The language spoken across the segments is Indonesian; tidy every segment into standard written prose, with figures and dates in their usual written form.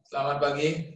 Selamat pagi.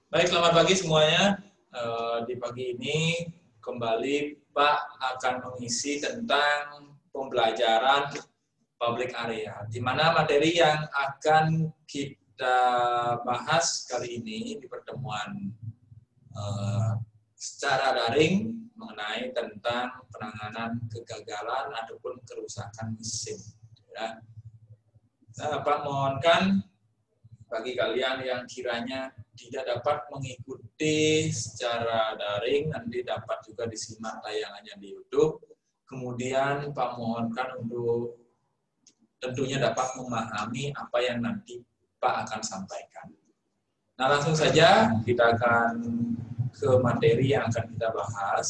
Baik, selamat pagi semuanya. Di pagi ini kembali Pak akan mengisi tentang pembelajaran public area, di mana materi yang akan kita bahas kali ini di pertemuan secara daring mengenai tentang penanganan kegagalan ataupun kerusakan mesin. Ya. Nah, Pak mohonkan bagi kalian yang kiranya tidak dapat mengikuti secara daring, nanti dapat juga disimak tayangannya di YouTube. Kemudian Pak mohonkan untuk tentunya dapat memahami apa yang nanti Pak akan sampaikan. Nah, langsung saja kita akan ke materi yang akan kita bahas.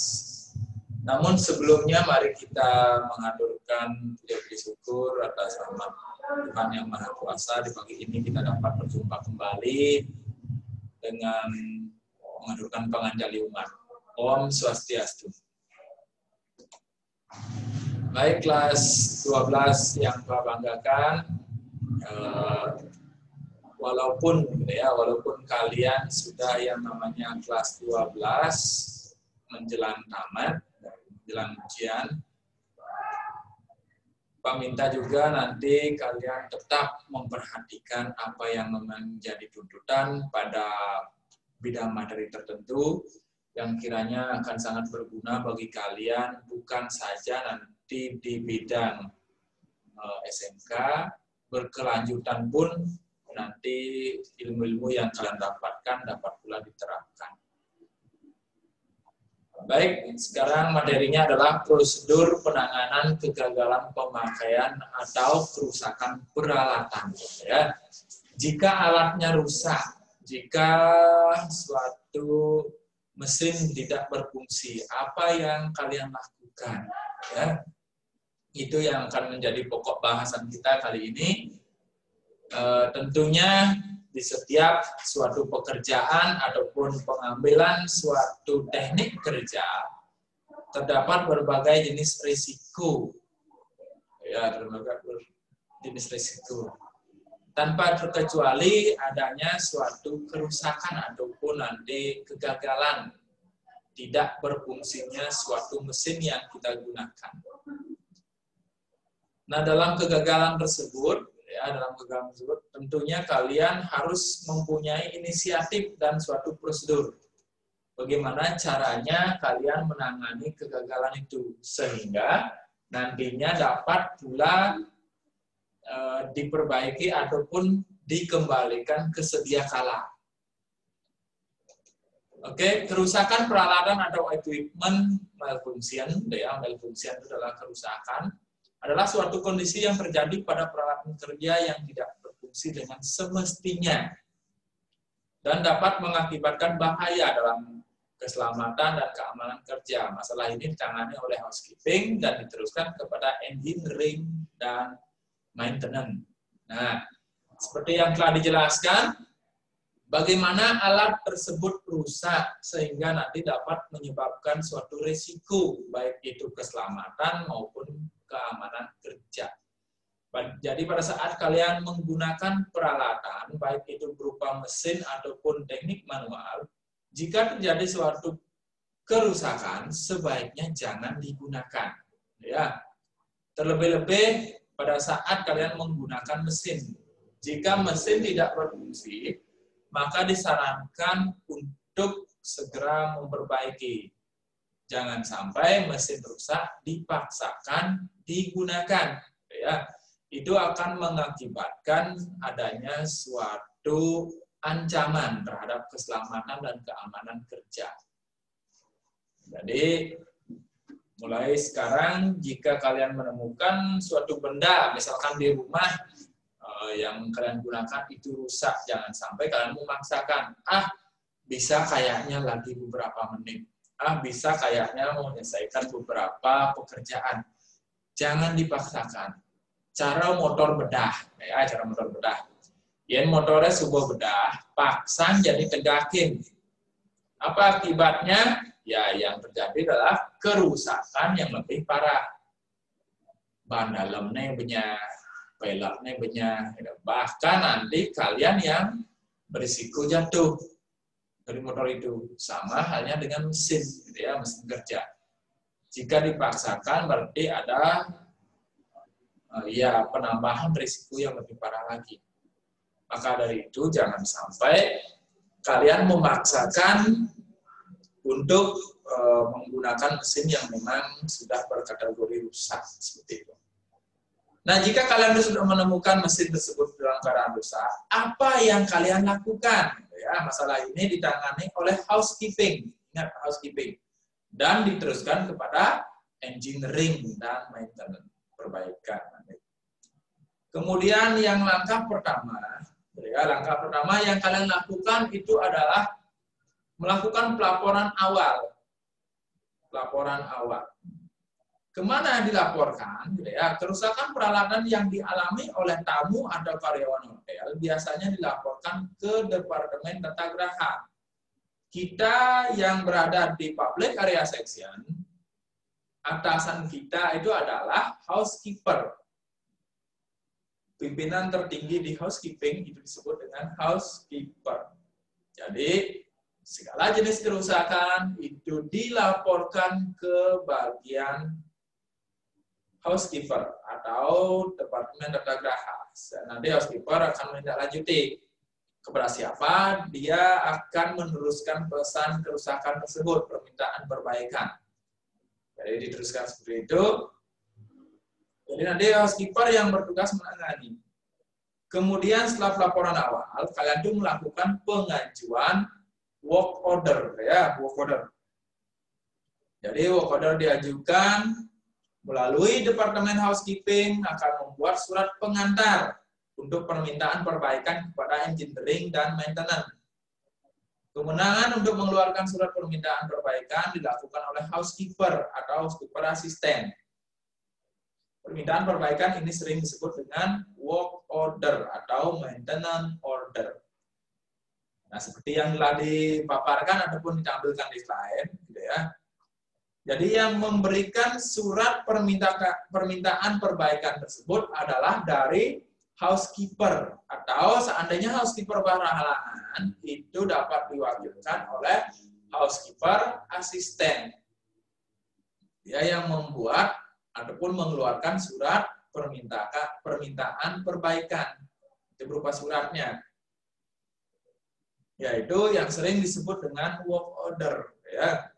Namun sebelumnya mari kita mengaturkan puji syukur atas rahmat Tuhan Yang Maha Kuasa. Di pagi ini kita dapat berjumpa kembali dengan mengaturkan panganjali umat. Om Swastiastu. Baik, kelas 12 yang Pak banggakan, walaupun kalian sudah yang namanya kelas 12 menjelang tamat, menjelang ujian, Pak minta juga nanti kalian tetap memperhatikan apa yang menjadi tuntutan pada bidang materi tertentu yang kiranya akan sangat berguna bagi kalian, bukan saja nanti di bidang SMK, berkelanjutan pun nanti ilmu-ilmu yang kalian dapatkan dapat pula diterapkan. Baik, sekarang materinya adalah prosedur penanganan kegagalan pemakaian atau kerusakan peralatan. Ya. Jika alatnya rusak, jika suatu mesin tidak berfungsi, apa yang kalian lakukan? Ya. Itu yang akan menjadi pokok bahasan kita kali ini. Tentunya di setiap suatu pekerjaan ataupun pengambilan suatu teknik kerja terdapat berbagai jenis risiko, ya, berbagai jenis risiko. Tanpa terkecuali adanya suatu kerusakan ataupun nanti kegagalan tidak berfungsinya suatu mesin yang kita gunakan. Nah, dalam kegagalan tersebut, tentunya kalian harus mempunyai inisiatif dan suatu prosedur. Bagaimana caranya kalian menangani kegagalan itu sehingga nantinya dapat pula diperbaiki ataupun dikembalikan ke sedia kala. Oke, kerusakan peralatan atau equipment malfunction, ya, malfunction itu adalah kerusakan, adalah suatu kondisi yang terjadi pada peralatan kerja yang tidak berfungsi dengan semestinya dan dapat mengakibatkan bahaya dalam keselamatan dan keamanan kerja. Masalah ini ditangani oleh housekeeping dan diteruskan kepada engineering dan maintenance. Nah, seperti yang telah dijelaskan, bagaimana alat tersebut rusak sehingga nanti dapat menyebabkan suatu risiko, baik itu keselamatan maupun keamanan kerja. Jadi pada saat kalian menggunakan peralatan, baik itu berupa mesin ataupun teknik manual, jika terjadi suatu kerusakan, sebaiknya jangan digunakan. Ya. Terlebih-lebih pada saat kalian menggunakan mesin. Jika mesin tidak berfungsi, maka disarankan untuk segera memperbaiki. Jangan sampai mesin rusak dipaksakan digunakan. Ya, itu akan mengakibatkan adanya suatu ancaman terhadap keselamatan dan keamanan kerja. Jadi, mulai sekarang jika kalian menemukan suatu benda, misalkan di rumah yang kalian gunakan itu rusak. Jangan sampai kalian memaksakan. Bisa kayaknya lagi beberapa menit. Bisa kayaknya mau menyelesaikan beberapa pekerjaan. Jangan dipaksakan. Cara motor bedah. Cara motor bedah. Yen motornya sebuah bedah, paksan jadi tegakin. Apa akibatnya? Ya, yang terjadi adalah kerusakan yang lebih parah. Ban dalamnya banyak, peleknya banyak. Bahkan nanti kalian yang berisiko jatuh dari motor itu. Sama halnya dengan mesin, gitu ya, mesin kerja. Jika dipaksakan berarti ada penambahan risiko yang lebih parah lagi. Maka dari itu jangan sampai kalian memaksakan untuk menggunakan mesin yang memang sudah berkategori rusak seperti itu. Nah, jika kalian sudah menemukan mesin tersebut dalam keadaan rusak, apa yang kalian lakukan? Ya, masalah ini ditangani oleh housekeeping, ingat housekeeping, dan diteruskan kepada engineering dan maintenance, perbaikan. Kemudian yang langkah pertama yang kalian lakukan itu adalah melakukan pelaporan awal. Kemana dilaporkan? Kerusakan peralatan yang dialami oleh tamu atau karyawan hotel biasanya dilaporkan ke Departemen Tata Graha. Kita yang berada di public area section, atasan kita itu adalah housekeeper. Pimpinan tertinggi di housekeeping itu disebut dengan housekeeper. Jadi, segala jenis kerusakan itu dilaporkan ke bagian housekeeper atau Departemen Tata Graha. Nanti housekeeper akan menindaklanjuti kepada siapa dia akan meneruskan pesan kerusakan tersebut, permintaan perbaikan. Jadi diteruskan seperti itu. Jadi nanti housekeeper yang bertugas menangani. Kemudian setelah pelaporan awal, kalian itu melakukan pengajuan work order, work order. Jadi work order diajukan melalui Departemen Housekeeping akan membuat surat pengantar untuk permintaan perbaikan kepada engineering dan maintenance. Kewenangan untuk mengeluarkan surat permintaan perbaikan dilakukan oleh housekeeper atau housekeeper asisten. Permintaan perbaikan ini sering disebut dengan work order atau maintenance order. Nah, seperti yang telah dipaparkan ataupun ditampilkan di slide, gitu ya. Jadi yang memberikan surat permintaan perbaikan tersebut adalah dari housekeeper, atau seandainya housekeeper berhalangan itu dapat diwakilkan oleh housekeeper asisten. Dia yang membuat ataupun mengeluarkan surat permintaan perbaikan. Itu berupa suratnya. Yaitu yang sering disebut dengan work order. Ya.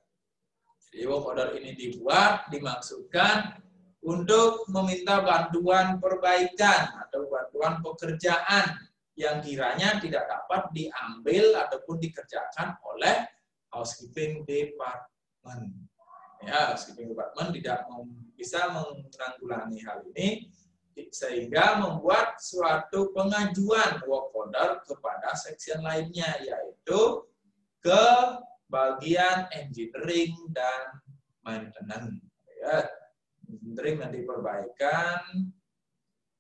Jadi work order ini dibuat, dimaksudkan untuk meminta bantuan perbaikan atau bantuan pekerjaan yang kiranya tidak dapat diambil ataupun dikerjakan oleh housekeeping department. Ya, housekeeping department tidak bisa menanggulangi hal ini sehingga membuat suatu pengajuan work order kepada section lainnya, yaitu ke bagian engineering dan maintenance. Ya, engineering nanti perbaikan,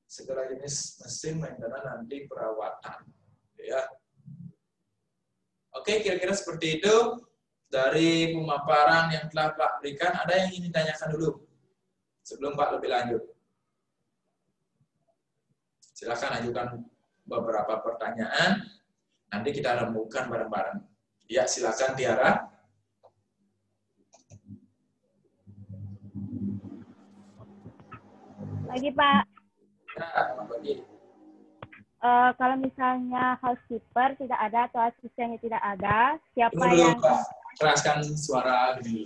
segala jenis mesin, maintenance nanti perawatan. Ya. Oke, kira-kira seperti itu. Dari pemaparan yang telah Pak berikan, ada yang ingin ditanyakan dulu sebelum Pak lebih lanjut? Silakan ajukan beberapa pertanyaan, nanti kita rembukan bareng-bareng. Ya, silakan Tiara. Lagi Pak. Ya, pagi. Kalau misalnya housekeeper tidak ada atau asistennya tidak ada, siapa Tunggu dulu, yang... Pak. Keraskan suara dulu.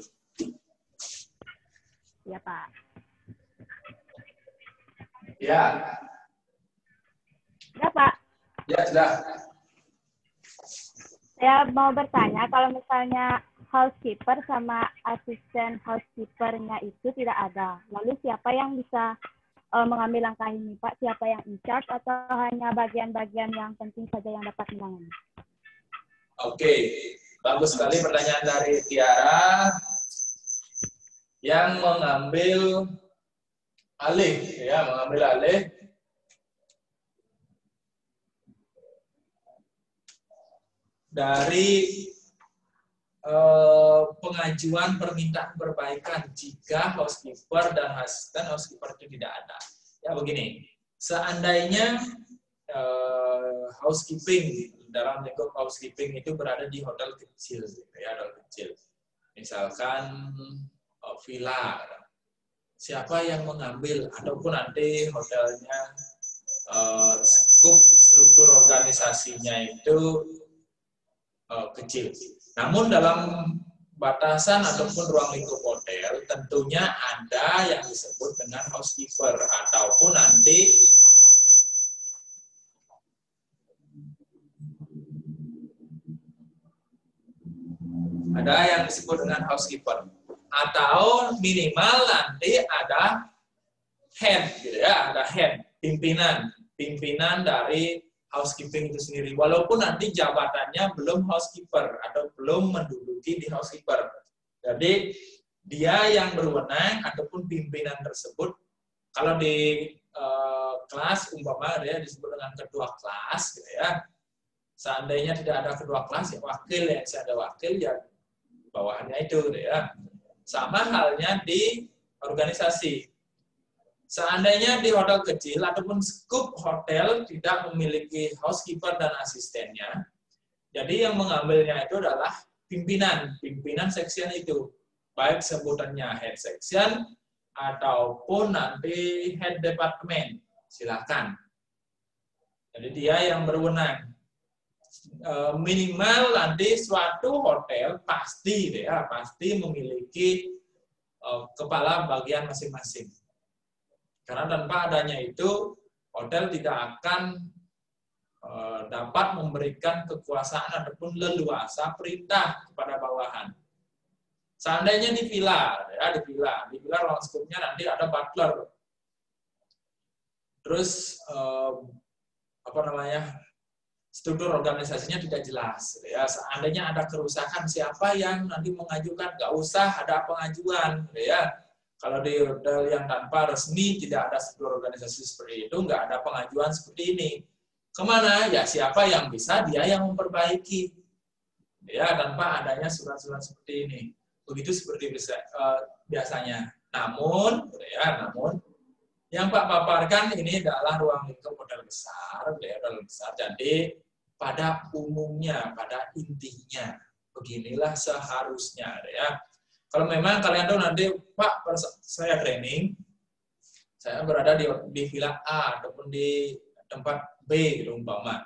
Ya, Pak. Ya. Ya, Pak. Ya, sudah. Saya mau bertanya, kalau misalnya housekeeper sama asisten housekeeper-nya itu tidak ada, lalu siapa yang bisa mengambil langkah ini, Pak? Siapa yang in charge atau hanya bagian-bagian yang penting saja yang dapat menangani? Oke, bagus sekali pertanyaan dari Tiara. Yang mengambil alih, ya, mengambil alih dari pengajuan permintaan perbaikan jika housekeeper dan asisten housekeeper itu tidak ada. Ya begini, seandainya housekeeping dalam lingkup housekeeping itu berada di hotel kecil, ya, hotel kecil, misalkan villa. Siapa yang mengambil ataupun nanti hotelnya skup struktur organisasinya itu kecil. Namun dalam batasan ataupun ruang lingkup hotel tentunya ada yang disebut dengan housekeeper ataupun nanti ada yang disebut dengan housekeeper atau minimal nanti ada head, gitu ya, ada head, pimpinan dari housekeeping itu sendiri, walaupun nanti jabatannya belum housekeeper atau belum menduduki di housekeeper. Jadi dia yang berwenang ataupun pimpinan tersebut, kalau di kelas umpama dia disebut dengan ketua kelas, gitu ya. Seandainya tidak ada ketua kelas, ya wakil, ya ada wakil, ya bawahannya itu, gitu ya. Sama halnya di organisasi. Seandainya di hotel kecil ataupun skup hotel tidak memiliki housekeeper dan asistennya, jadi yang mengambilnya itu adalah pimpinan section itu, baik sebutannya head section ataupun nanti head department, silakan. Jadi dia yang berwenang. Minimal nanti suatu hotel pasti memiliki kepala bagian masing-masing. Karena tanpa adanya itu, hotel tidak akan dapat memberikan kekuasaan ataupun leluasa perintah kepada bawahan. Seandainya di villa, ya, di villa ruang skupnya nanti ada butler. Terus struktur organisasinya tidak jelas. Ya, seandainya ada kerusakan, siapa yang nanti mengajukan? Nggak usah ada pengajuan, ya. Kalau di hotel yang tanpa resmi tidak ada struktur organisasi seperti itu, nggak ada pengajuan seperti ini. Kemana? Ya siapa yang bisa, dia yang memperbaiki. Ya, tanpa adanya surat-surat seperti ini. Begitu seperti biasanya. Namun, yang Pak paparkan ini adalah ruang lingkup hotel besar, hotel besar. Jadi pada umumnya, pada intinya, beginilah seharusnya, ya. Kalau memang kalian tahu nanti, Pak, saya training, saya berada di villa A ataupun di tempat B, gitu umpama.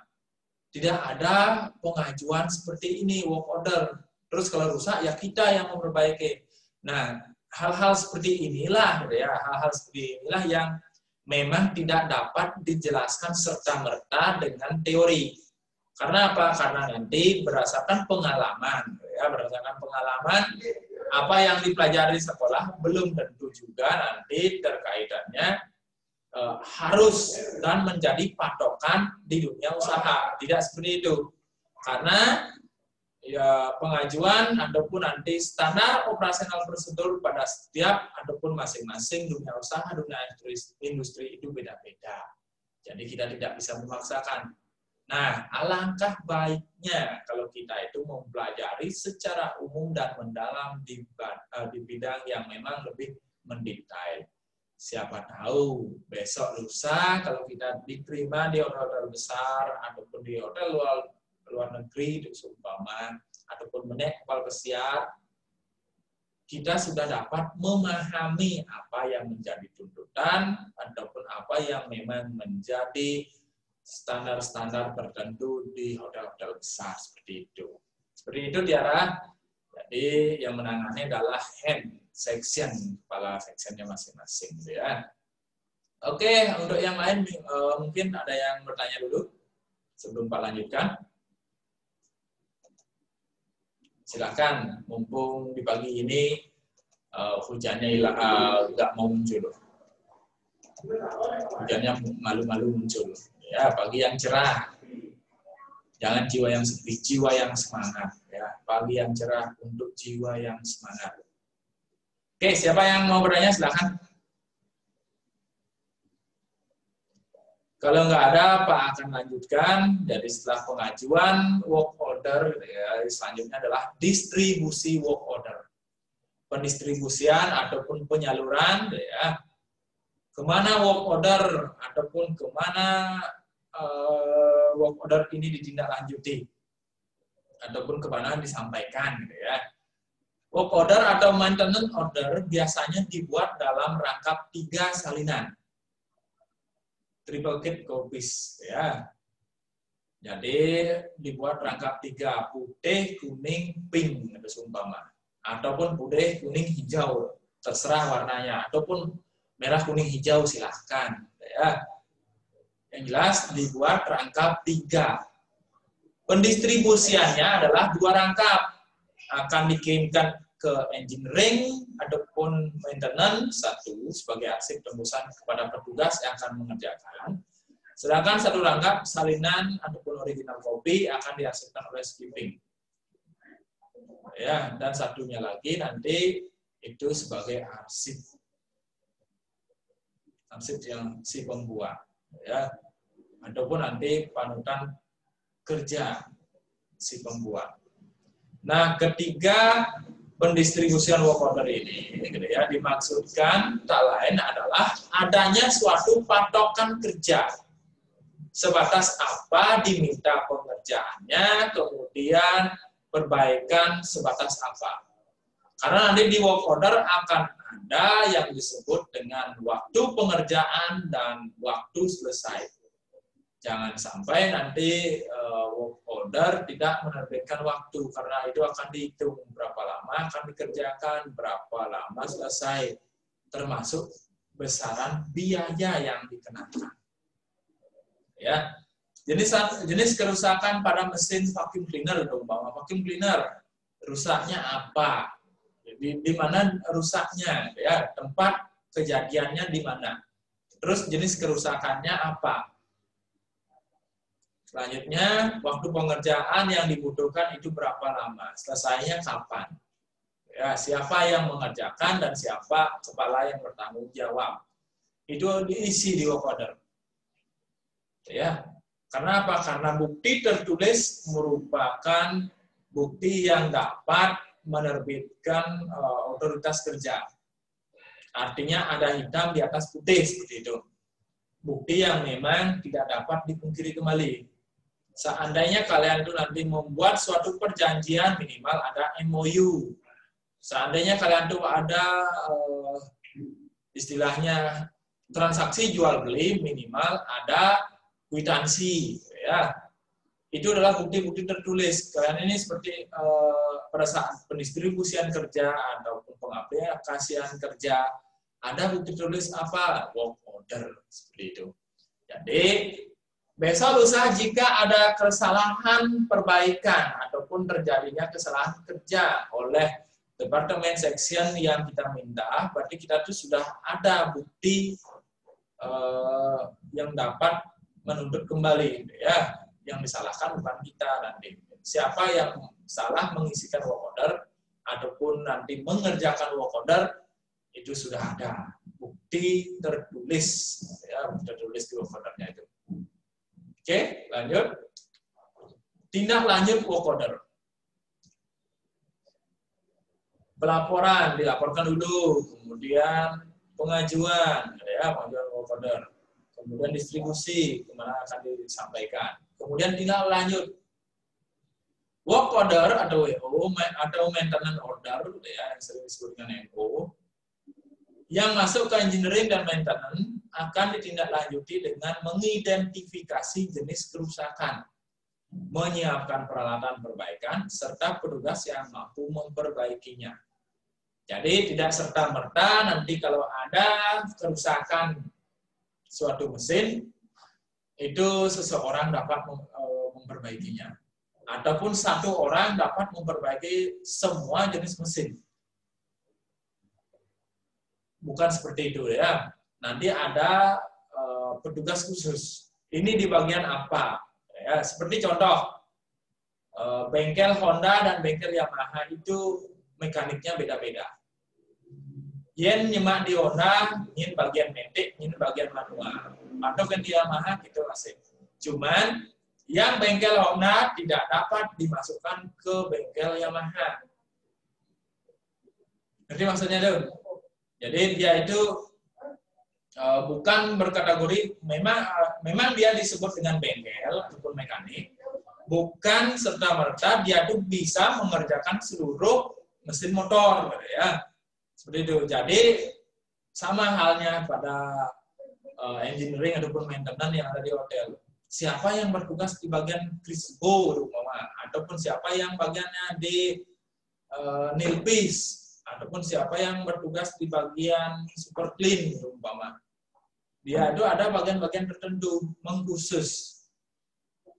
Tidak ada pengajuan seperti ini, work order. Terus kalau rusak, ya kita yang memperbaiki. Nah, hal-hal seperti inilah, ya, hal-hal seperti inilah yang memang tidak dapat dijelaskan serta-merta dengan teori. Karena apa? Karena nanti berdasarkan pengalaman, ya, berdasarkan pengalaman, apa yang dipelajari di sekolah belum tentu juga nanti terkaitannya harus dan menjadi patokan di dunia usaha. Tidak seperti itu. Karena ya pengajuan ataupun nanti standar operasional prosedur pada setiap ataupun masing-masing dunia usaha, dunia industri itu beda-beda. Jadi kita tidak bisa memaksakan. Nah, alangkah baiknya kalau kita itu mempelajari secara umum dan mendalam di bidang yang memang lebih mendetail. Siapa tahu besok lusa kalau kita diterima di hotel besar ataupun di hotel luar negeri, seumpama ataupun menaik kapal pesiar, kita sudah dapat memahami apa yang menjadi tuntutan ataupun apa yang memang menjadi standar-standar tertentu di hotel-hotel besar seperti itu. Seperti itu, Tiara. Jadi yang menangani adalah head section, kepala sectionnya masing-masing, ya. Oke, untuk yang lain mungkin ada yang bertanya dulu sebelum Pak lanjutkan. Silakan, mumpung di pagi ini hujannya nggak mau muncul. Hujannya malu-malu muncul. Ya, pagi yang cerah. Jangan jiwa yang sepi, jiwa yang semangat. Ya, pagi yang cerah untuk jiwa yang semangat. Oke, siapa yang mau bertanya silakan. Kalau nggak ada, Pak akan lanjutkan. Jadi setelah pengajuan work order, ya, selanjutnya adalah distribusi work order. Pendistribusian ataupun penyaluran, ya, kemana work order ataupun kemana work order ini ditindaklanjuti ataupun kemana disampaikan, gitu ya. Work order atau maintenance order biasanya dibuat dalam rangkap 3 salinan. Triple kit copies, ya. Jadi dibuat rangkap 3, putih, kuning, pink, itu seumpama. Ataupun putih, kuning, hijau, terserah warnanya. Ataupun merah, kuning, hijau, silahkan. Ya. Yang jelas dibuat rangkap 3. Pendistribusiannya adalah 2 rangkap. Akan dikirimkan ke engineering ataupun maintenance, 1 sebagai arsip tembusan kepada petugas yang akan mengerjakan. Sedangkan 1 rangkap salinan ataupun original copy akan diarsipkan oleh skipping. Ya, dan 1-nya lagi nanti itu sebagai arsip. Arsip yang si pembuat, ya. Ataupun nanti panutan kerja si pembuat. Nah, ketiga pendistribusian work order ini, gitu ya, dimaksudkan tak lain adalah adanya suatu patokan kerja. Sebatas apa diminta pengerjaannya, kemudian perbaikan sebatas apa. Karena nanti di work order akan ada yang disebut dengan waktu pengerjaan dan waktu selesai. Jangan sampai nanti work order tidak menerbitkan waktu, karena itu akan dihitung berapa lama akan dikerjakan, berapa lama selesai, termasuk besaran biaya yang dikenakan. Ya, jenis kerusakan pada mesin vacuum cleaner, umpama vacuum cleaner, rusaknya apa? Di mana rusaknya? Ya, tempat kejadiannya di mana? Terus jenis kerusakannya apa? Selanjutnya, waktu pengerjaan yang dibutuhkan itu berapa lama? Selesainya kapan? Ya, siapa yang mengerjakan dan siapa kepala yang bertanggung jawab? Itu diisi di work order. Ya, karena apa? Karena bukti tertulis merupakan bukti yang dapat menerbitkan otoritas kerja. Artinya ada hitam di atas putih seperti itu. Bukti yang memang tidak dapat dipungkiri kembali. Seandainya kalian itu nanti membuat suatu perjanjian, minimal ada MOU. Seandainya kalian itu ada istilahnya transaksi jual beli, minimal ada kwitansi, ya. Itu adalah bukti-bukti tertulis. Kalian ini seperti pada saat pendistribusian kerja ataupun pengaplikasian kerja, ada bukti tertulis apa? Work order, seperti itu. Jadi besok lusa jika ada kesalahan perbaikan ataupun terjadinya kesalahan kerja oleh departemen section yang kita minta, berarti kita tuh sudah ada bukti yang dapat menuntut kembali, ya. Yang disalahkan bukan kita nanti. Siapa yang salah mengisikan work order ataupun nanti mengerjakan work order, itu sudah ada bukti tertulis, ya, tertulis di work ordernya itu. Oke, lanjut. Tindak lanjut work order. Pelaporan, dilaporkan dulu, kemudian pengajuan, ya, pengajuan work order. Kemudian distribusi, kemana akan disampaikan. Kemudian tindak lanjut. Work order atau WO, atau maintenance order, ya, yang sering disebut dengan MO, yang masuk ke engineering dan maintenance akan ditindaklanjuti dengan mengidentifikasi jenis kerusakan, menyiapkan peralatan perbaikan, serta petugas yang mampu memperbaikinya. Jadi tidak serta-merta nanti kalau ada kerusakan suatu mesin, itu seseorang dapat memperbaikinya. Ataupun satu orang dapat memperbaiki semua jenis mesin. Bukan seperti itu, ya. nanti ada petugas khusus. Ini di bagian apa? Ya, seperti contoh, bengkel Honda dan bengkel Yamaha itu mekaniknya beda-beda. Yen nyemak di Honda, yen bagian metik, yen bagian manual. Atau kan di Yamaha gitu masih. Cuman yang bengkel Honda tidak dapat dimasukkan ke bengkel Yamaha. Ngerti maksudnya, Dun? Jadi dia itu bukan berkategori, memang dia disebut dengan bengkel ataupun mekanik, bukan serta-merta dia tuh bisa mengerjakan seluruh mesin motor, gitu ya. Seperti itu. Jadi sama halnya pada engineering ataupun maintenance yang ada di hotel. Siapa yang bertugas di bagian Crispo, ataupun siapa yang bagiannya di nilpis, ataupun siapa yang bertugas di bagian super clean, umpama. Dia itu ada bagian-bagian tertentu, mengkhusus.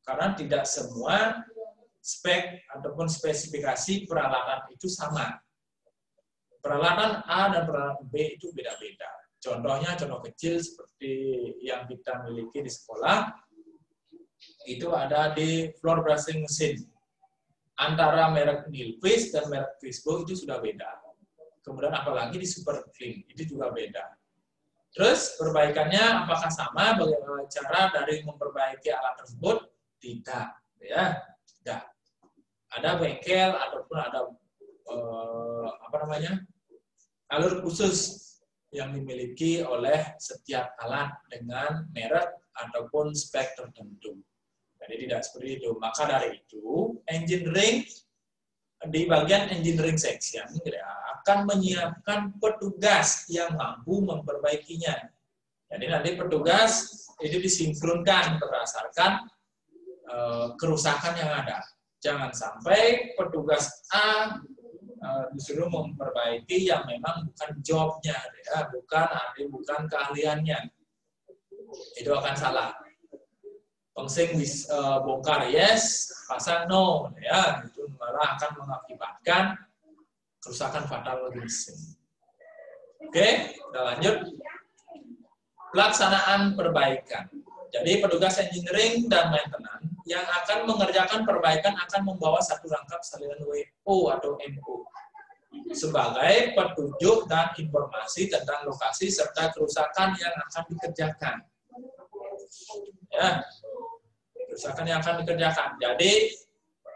Karena tidak semua spek ataupun spesifikasi peralatan itu sama. Peralatan A dan peralatan B itu beda-beda. Contohnya, contoh kecil seperti yang kita miliki di sekolah, itu ada di floor brushing machine. Antara merek Nilfisk dan merek Crispo itu sudah beda. Kemudian apalagi di super clean, itu juga beda. Terus perbaikannya apakah sama? Bagaimana cara dari memperbaiki alat tersebut? Tidak, ya, tidak. Ada bengkel ataupun ada alur khusus yang dimiliki oleh setiap alat dengan merek ataupun spek tertentu. Jadi tidak seperti itu. Maka dari itu, engineering di bagian engineering section akan menyiapkan petugas yang mampu memperbaikinya. Jadi nanti petugas itu disinkronkan berdasarkan kerusakan yang ada. Jangan sampai petugas A disuruh memperbaiki yang memang bukan jobnya, ya, bukan keahliannya. Itu akan salah. Pengsing bongkar yes, pasang no, ya, itu malah akan mengakibatkan kerusakan fatal bagi mesin. Oke, kita lanjut. Pelaksanaan perbaikan. Jadi petugas engineering dan maintenance yang akan mengerjakan perbaikan akan membawa satu rangkap salinan WO atau MO sebagai petunjuk dan informasi tentang lokasi serta kerusakan yang akan dikerjakan. Ya, kerusakan yang akan dikerjakan. Jadi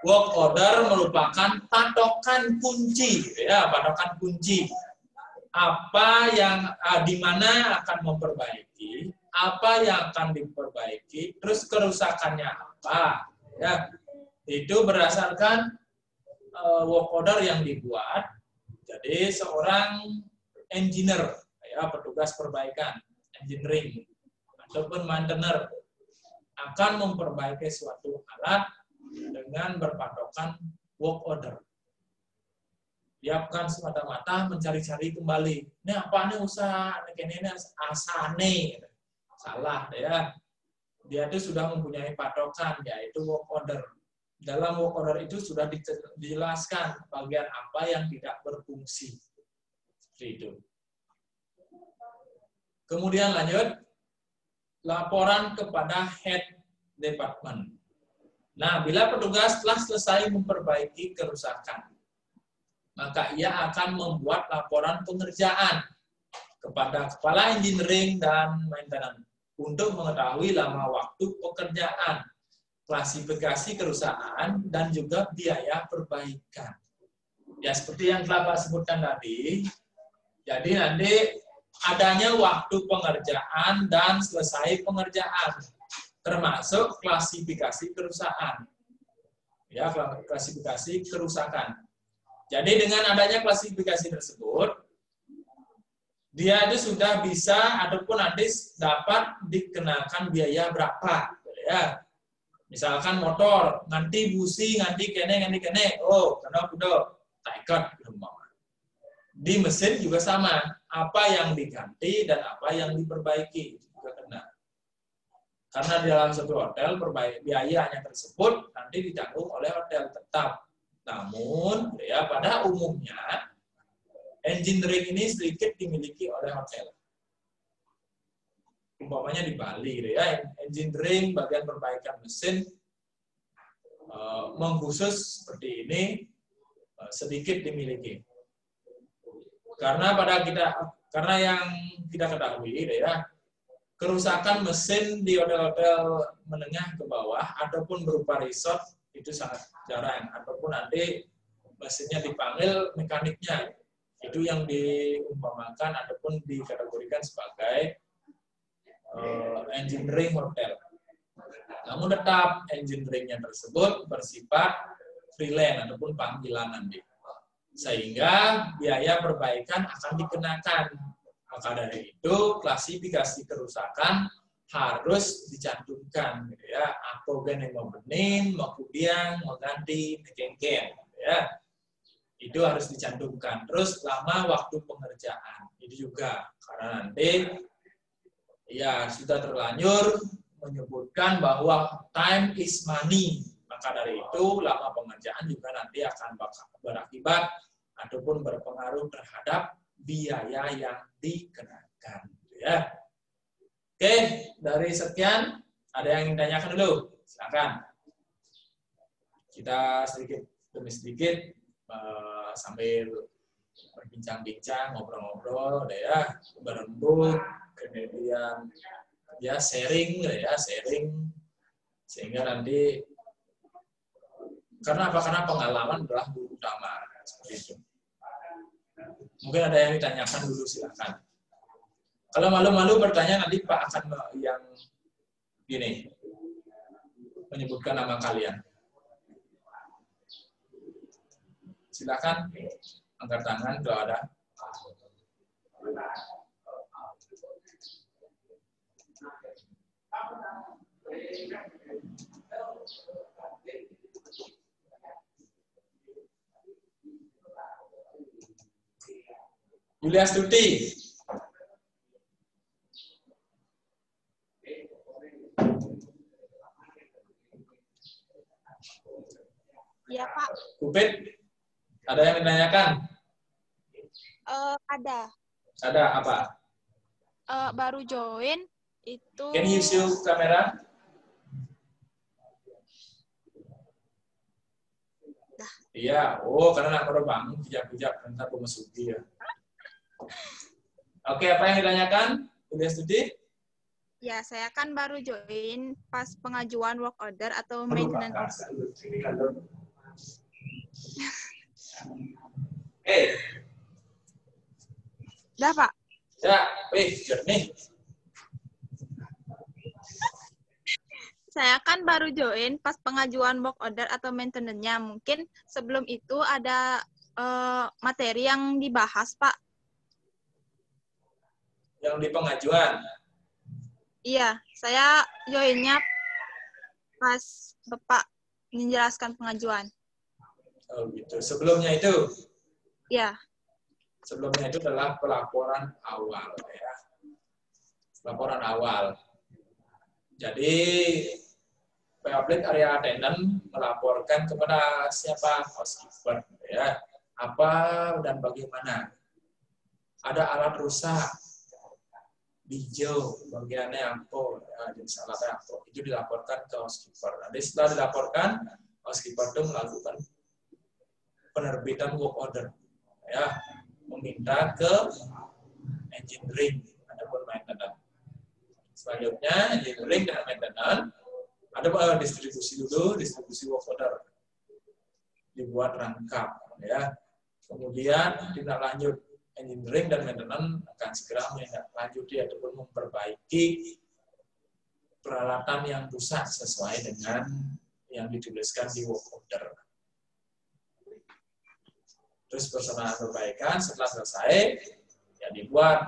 work order merupakan patokan kunci, ya, patokan kunci. Apa yang di mana akan memperbaiki, apa yang akan diperbaiki, terus kerusakannya apa, ya. Itu berdasarkan work order yang dibuat. Jadi seorang engineer, ya, petugas perbaikan, engineering ataupun maintainer akan memperbaiki suatu alat dengan berpatokan work order. Dia bukan semata-mata mencari-cari kembali. Ini apa nih usaha? Ini asane. Salah, ya. Dia itu sudah mempunyai patokan, yaitu work order. Dalam work order itu sudah dijelaskan bagian apa yang tidak berfungsi. Seperti itu. Kemudian lanjut. Laporan kepada head department. Nah, bila petugas telah selesai memperbaiki kerusakan, maka ia akan membuat laporan pengerjaan kepada kepala engineering dan maintenance untuk mengetahui lama waktu pekerjaan, klasifikasi kerusakan, dan juga biaya perbaikan. Ya, seperti yang telah Pak sebutkan tadi, jadi nanti adanya waktu pengerjaan dan selesai pengerjaan, termasuk klasifikasi kerusakan. Ya, klasifikasi kerusakan. Jadi dengan adanya klasifikasi tersebut, dia itu sudah bisa ataupun nanti dapat dikenakan biaya berapa, ya. Misalkan motor, nganti busi, nganti kene, oh, karena udah tak di mesin juga sama, apa yang diganti dan apa yang diperbaiki juga kena. Karena di dalam satu hotel biayanya tersebut nanti ditanggung oleh hotel tetap. Namun, ya, pada umumnya engineering ini sedikit dimiliki oleh hotel. umpamanya di Bali gitu ya, engineering bagian perbaikan mesin mengkhusus seperti ini sedikit dimiliki. Karena yang kita ketahui gitu ya, kerusakan mesin di hotel-hotel menengah ke bawah ataupun berupa resort itu sangat jarang, ataupun nanti mesinnya dipanggil mekaniknya, itu yang diumpamakan ataupun dikategorikan sebagai engineering hotel. Namun tetap engineeringnya tersebut bersifat freelance ataupun panggilan nanti, sehingga biaya perbaikan akan dikenakan. Maka dari itu klasifikasi kerusakan harus dicantumkan, gitu ya. Apa yang mau bening, mau kudiang, mau ganti, mekengken, gitu ya. Itu harus dicantumkan. Terus lama waktu pengerjaan itu juga, karena nanti ya sudah terlanjur menyebutkan bahwa time is money. Maka dari itu lama pengerjaan juga nanti akan berakibat ataupun berpengaruh terhadap biaya yang dikenakan. Ya. Oke, dari sekian ada yang ingin tanyakan dulu? Silakan. Kita sedikit demi sedikit sambil berbincang-bincang, ngobrol-ngobrol, ya, berembuk, kemudian ya sharing, sehingga nanti karena pengalaman adalah guru utama seperti itu. Mungkin ada yang ditanyakan dulu, silakan. Kalau malu-malu bertanya nanti Pak akan yang gini menyebutkan nama kalian. Silakan angkat tangan kalau ada. Yulia Stuti. Ya, Pak. Kupit, ada yang menanyakan? Ada. Ada apa? Baru join itu. Can you use your kamera? Iya, karena nak bangun pijak-pijak nanti aku masuki ya. Oke, apa yang ditanyakan? Udah studi? Ya, saya kan baru join pas pengajuan work order atau maintenance order. Udah, Pak? Ya, jernih. Saya kan baru join pas pengajuan work order atau maintenance-nya. Mungkin sebelum itu ada materi yang dibahas, Pak. Yang di pengajuan? Iya, saya joinnya pas Bapak menjelaskan pengajuan. Oh gitu. Sebelumnya itu? Iya. Sebelumnya itu adalah pelaporan awal, ya. Laporan awal. Jadi public area attendant melaporkan kepada siapa? Housekeeper, ya. Apa dan bagaimana? Ada alat rusak, hijau, bagiannya apa, jenis alatnya apa. Itu dilaporkan ke housekeeper. Nanti setelah dilaporkan, housekeeper itu melakukan penerbitan work order, ya, meminta ke engineering ataupun maintenance. Selanjutnya engineering dan maintenance ada distribusi dulu, distribusi work order dibuat rangkap, ya. Kemudian tindak lanjut engineering dan maintenance akan segera menindaklanjuti ataupun memperbaiki peralatan yang rusak sesuai dengan yang dituliskan di work order. Terus pelaksanaan perbaikan setelah selesai, ya dibuat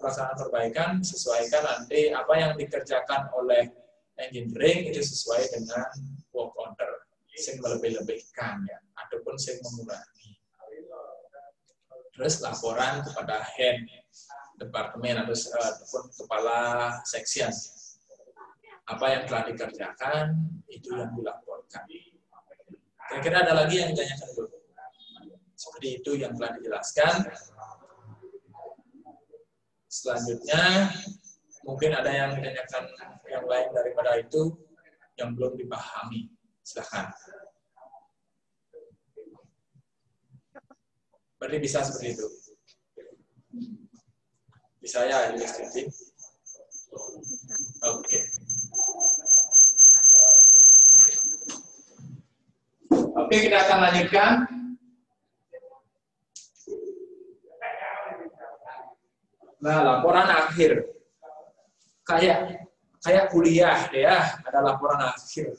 pelaksanaan perbaikan, sesuaikan nanti apa yang dikerjakan oleh engineering itu sesuai dengan work order, sing melebih-lebihkan ya, ataupun sing mengurangi. Terus laporan kepada head departemen ataupun kepala section. Apa yang telah dikerjakan itu yang dilaporkan. Kira-kira ada lagi yang ditanyakan dulu? Seperti itu yang telah dijelaskan. Selanjutnya, mungkin ada yang menanyakan yang lain daripada itu yang belum dipahami. Silahkan. Berarti bisa seperti itu. Bisa ya, ilustratif. Oke. Oke, kita akan lanjutkan. Nah, laporan akhir. Kayak kuliah deh ya, ada laporan akhir.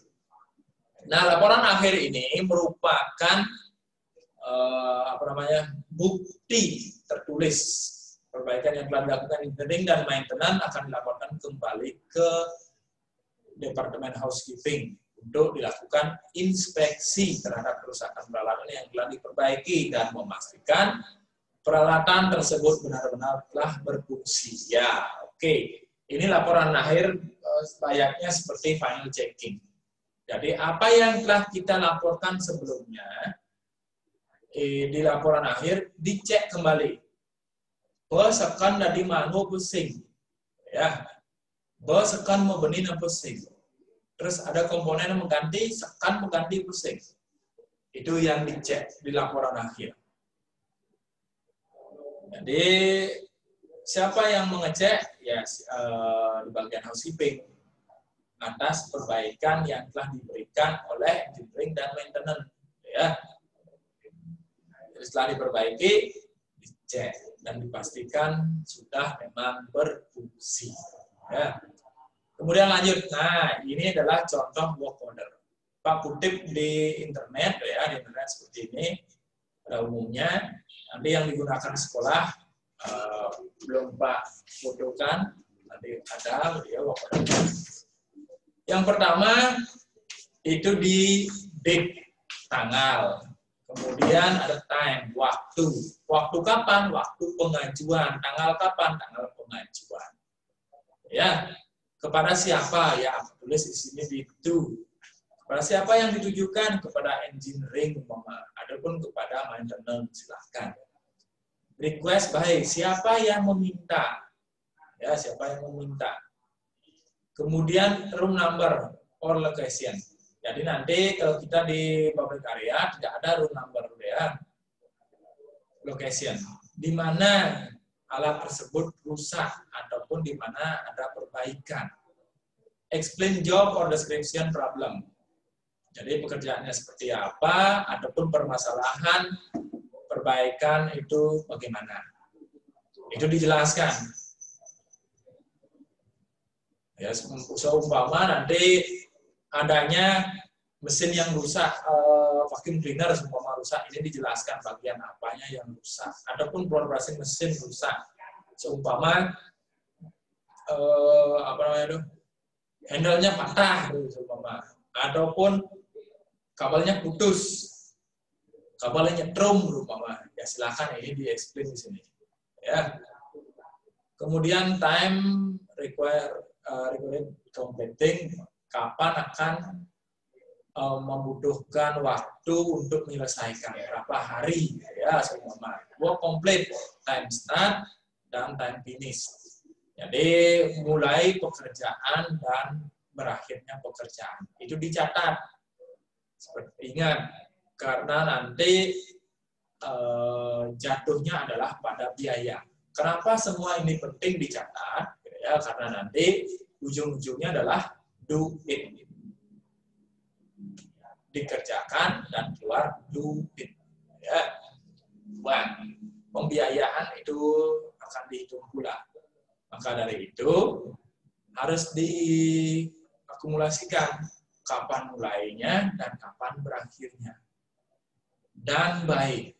Nah, laporan akhir ini merupakan bukti tertulis perbaikan yang telah dilakukan engineering dan maintenance akan dilaporkan kembali ke Departemen Housekeeping untuk dilakukan inspeksi terhadap kerusakan peralatan yang telah diperbaiki dan memastikan peralatan tersebut benar-benar telah berfungsi. Ya, oke. Ini laporan akhir layaknya seperti final checking. Jadi apa yang telah kita laporkan sebelumnya di laporan akhir dicek kembali. Sekan dari mana pusing, ya. Sekan mau benih pusing. Terus ada komponen yang mengganti, sekan mengganti pusing. Itu yang dicek di laporan akhir. Jadi siapa yang mengecek? Ya di bagian housekeeping atas perbaikan yang telah diberikan oleh engineering dan maintenance. Ya. Setelah diperbaiki, dicek dan dipastikan sudah memang berfungsi. Ya. Kemudian lanjut. Nah, ini adalah contoh work order. Pak kutip di internet, ya, di internet seperti ini. Pada umumnya, nanti yang digunakan sekolah belum Pak fotokan. Nanti ada ya work order. Yang pertama itu di date, tanggal. Kemudian ada time, waktu. Waktu kapan? Waktu pengajuan. Tanggal kapan? Tanggal pengajuan. Ya, kepada siapa? Ya, aku tulis di sini itu. Kepada siapa yang ditujukan? Kepada engineering, adapun kepada maintenance, silahkan. Request baik. Siapa yang meminta? Ya, siapa yang meminta? Kemudian room number or location. Jadi nanti kalau kita di pabrik area tidak ada room number ya. Location. Di mana alat tersebut rusak ataupun di mana ada perbaikan. Explain job or description problem. Jadi pekerjaannya seperti apa ataupun permasalahan perbaikan itu bagaimana. Itu dijelaskan. Ya, seumpama nanti adanya mesin yang rusak, vacuum cleaner seumpama rusak, ini dijelaskan bagian apanya yang rusak. Adapun blower brushing mesin rusak, seumpama handle-nya patah, seumpama, ataupun kabelnya putus, kabelnya nyetrum, seumpama, ya silakan ini di-explain di sini. Ya. Kemudian time required completing, kapan akan membutuhkan waktu untuk menyelesaikan, berapa hari, ya seumpama. Work complete, time start dan time finish. Jadi mulai pekerjaan dan berakhirnya pekerjaan itu dicatat. Ingat, karena nanti jatuhnya adalah pada biaya. Kenapa semua ini penting dicatat? Ya, karena nanti ujung-ujungnya adalah duit. Dikerjakan dan keluar duit. Ya. Uang. Pembiayaan itu akan dihitung pula. Maka dari itu harus diakumulasikan kapan mulainya dan kapan berakhirnya. Dan baik.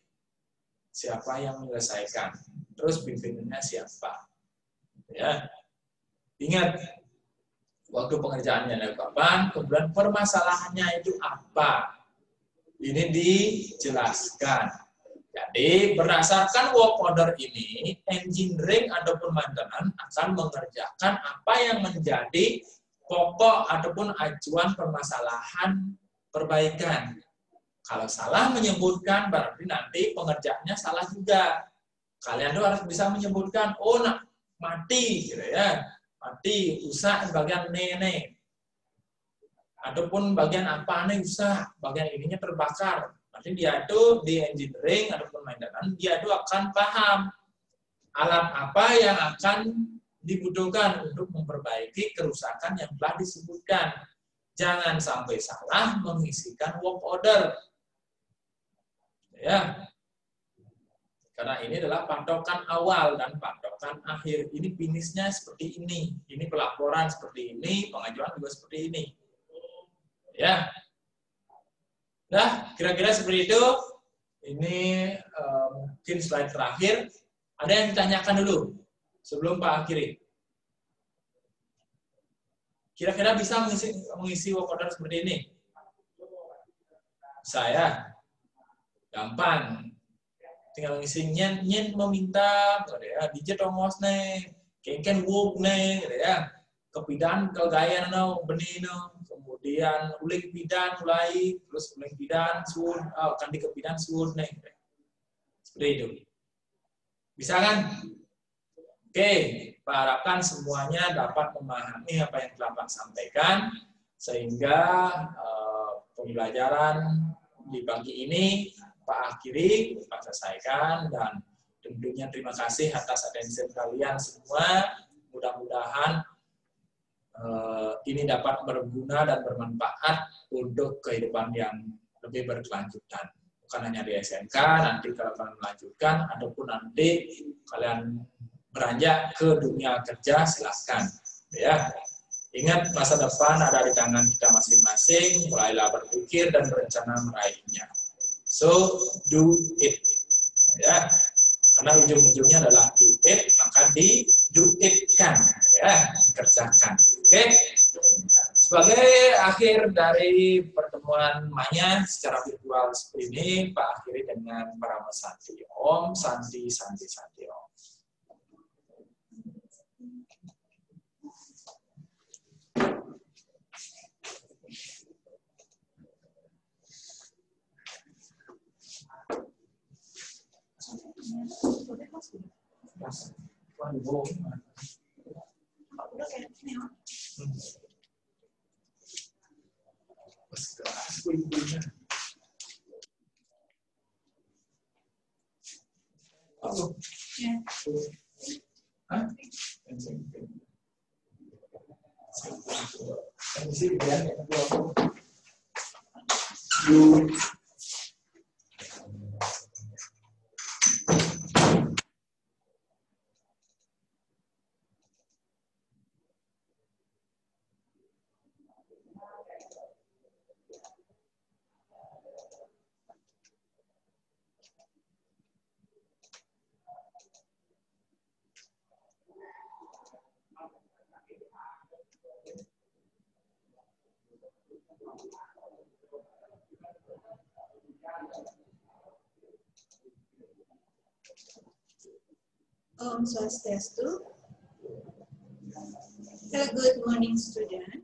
Siapa yang menyelesaikan? Terus pimpinannya siapa? Ya. Ingat, waktu pengerjaannya ada kapan, kemudian permasalahannya itu apa. Ini dijelaskan. Jadi, berdasarkan work order ini, engineering ataupun maintenance akan mengerjakan apa yang menjadi pokok ataupun acuan permasalahan perbaikan. Kalau salah menyebutkan, berarti nanti pengerjaannya salah juga. Kalian tuh harus bisa menyebutkan, oh, nah, mati, gitu ya. Mati, usak bagian ne. Ataupun bagian apa nih usak, bagian ininya terbakar. Nanti dia itu di engineering ataupun maintenance, dia itu akan paham alat apa yang akan dibutuhkan untuk memperbaiki kerusakan yang telah disebutkan. Jangan sampai salah mengisikan work order. Ya. Karena ini adalah patokan awal dan patokan akhir. Ini finishnya seperti ini. Ini pelaporan seperti ini, pengajuan juga seperti ini. Ya. Nah, kira-kira seperti itu. Ini mungkin slide terakhir. Ada yang ditanyakan dulu sebelum Pak akhiri. Kira-kira bisa mengisi work order seperti ini? Saya gampang. Tinggal ngisi nyen meminta, ya, digit ongos nih, kengken wuk nih, ya, kepidan kegayaan no, benih no, kemudian uling pidan mulai, terus uling pidan sun, akan di kepidan sun nih, seperti itu. Bisa kan? Oke, Pak harapkan semuanya dapat memahami apa yang telah Pak sampaikan, sehingga pembelajaran di pagi ini Pak akhiri, Pak selesaikan, dan tentunya terima kasih atas atensi kalian semua. Mudah-mudahan ini dapat berguna dan bermanfaat untuk kehidupan yang lebih berkelanjutan. Bukan hanya di SMK, nanti kalau kalian melanjutkan, ataupun nanti kalian beranjak ke dunia kerja, silahkan. Ya. Ingat, masa depan ada di tangan kita masing-masing, mulailah berpikir dan berencana meraihnya. So, do it. Ya. Karena ujung-ujungnya adalah do it, maka do it-kan. Ya, dikerjakan. Oke. Sebagai akhir dari pertemuan Manya secara virtual seperti ini, Pak akhiri dengan Parama Santi. Om Santi Santi Santi Om. Om Swastiastu. Hello, good morning, student.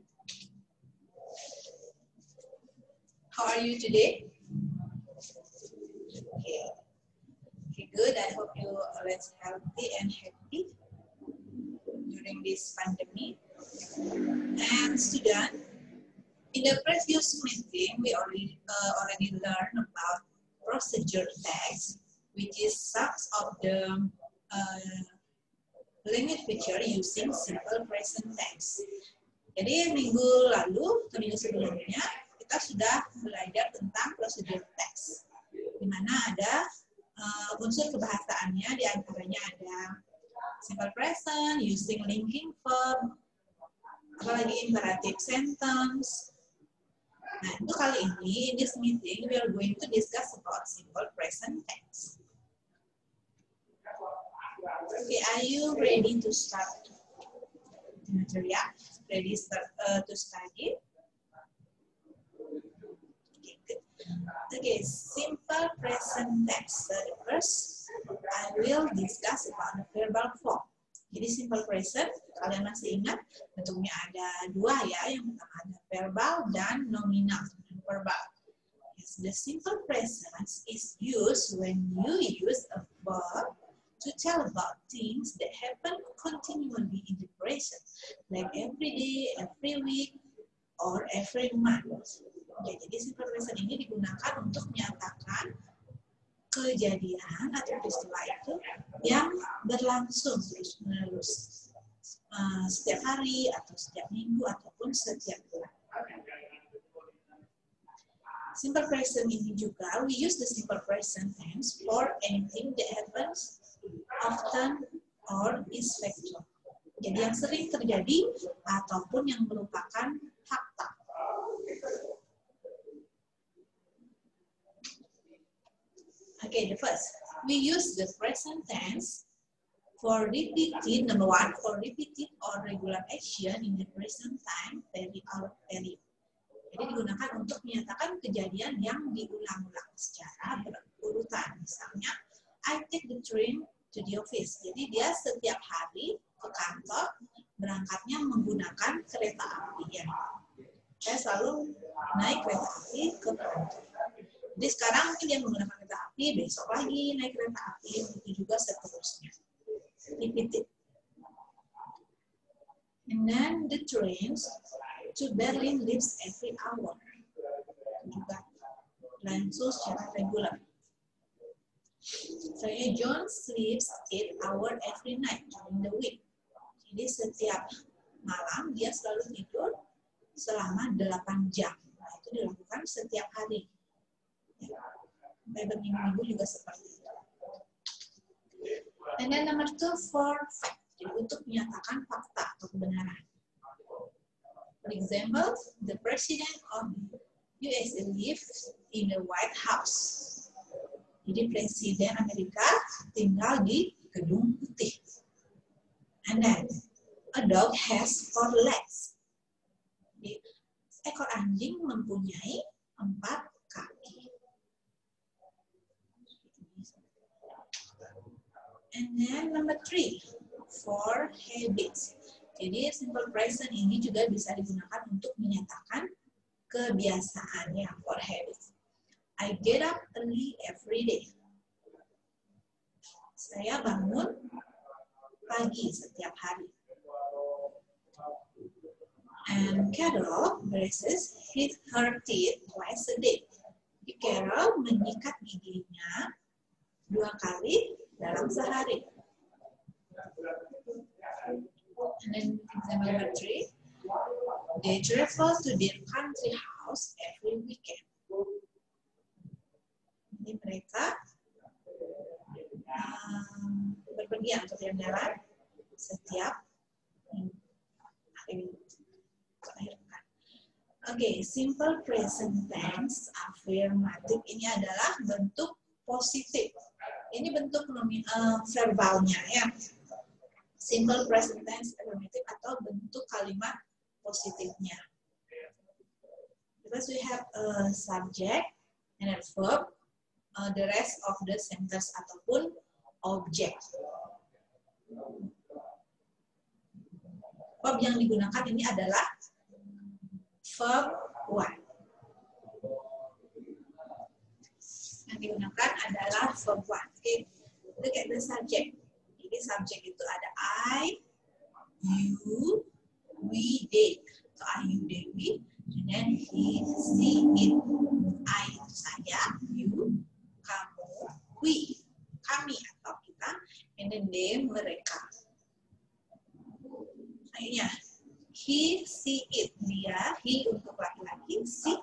How are you today? Okay, good. I hope you are always healthy and happy during this pandemic. And student, in the previous meeting, we already learned about procedure text, which is subs of the language feature using simple present tense. Jadi minggu lalu, atau minggu sebelumnya, kita sudah belajar tentang procedure text, di mana ada unsur kebahasaannya, di antaranya ada simple present, using linking verb, apalagi imperative sentence. Nah, itu kali ini, in this meeting, we are going to discuss about simple present tense. Okay, are you ready to start the material? Ready to study? Okay, good. Okay, simple present tense. So first, I will discuss about the verbal form. Jadi simple present, kalian masih ingat bentuknya ada dua ya. Yang pertama ada verbal dan nominal. Verbal. Yes, the simple present is used when you use a verb to tell about things that happen continually in the present, like every day, every week, or every month. Oke, jadi simple present ini digunakan untuk menyatakan kejadian atau peristiwa itu yang berlangsung terus-menerus setiap hari atau setiap minggu ataupun setiap bulan. Simple present ini juga, we use the simple present tense for anything that happens often or is factual. Jadi yang sering terjadi ataupun yang merupakan fakta. Okay, the first, we use the present tense for repeated, number one, for repeated or regular action in the present time period. Jadi digunakan untuk menyatakan kejadian yang diulang-ulang secara berurutan. Misalnya, I take the train to the office. Jadi dia setiap hari ke kantor berangkatnya menggunakan kereta api. Ya. Saya selalu naik kereta api ke kantor. Jadi sekarang mungkin dia menggunakan kereta api, besok lagi naik kereta api, begitu juga seterusnya. Repeated. And then the trains to Berlin leaves every hour. Juga langsung secara regular. So John sleeps 8 hours every night during the week. Jadi setiap malam dia selalu tidur selama 8 jam. Nah, itu dilakukan setiap hari. Berminggu-minggu juga seperti itu. And then number 2 for fact. Jadi untuk menyatakan fakta atau kebenaran. For example, the president of USA lives in the White House. Jadi presiden Amerika tinggal di Gedung Putih. And then, a dog has 4 legs. Jadi, ekor anjing mempunyai 4 kaki. And then number 3, for habits. Jadi simple present ini juga bisa digunakan untuk menyatakan kebiasaan ya, for habits. I get up early every day. Saya bangun pagi setiap hari. And Carol brushes her teeth twice a day. Carol menyikat giginya 2 kali dalam sehari. And then example number 3, they travel to their country house every weekend. Jadi mereka berpergian atau jalan-jalan setiap hari akhir pekan. Oke, simple present tense affirmative ini adalah bentuk positif. Ini bentuk verbalnya ya. Simple present tense affirmative atau bentuk kalimat positifnya. Because we have a subject and a verb, the rest of the sentence ataupun object. Verb yang digunakan ini adalah verb 1. Yang digunakan adalah verb 1. Okay. Look at the subject. Jadi subjek itu ada I, you, we, they. So I, you, they, we. And then he, she, it. I itu saya, you, kamu, we, kami atau kita. And then they, mereka. Akhirnya, he, she, it. Dia, he untuk laki-laki, she,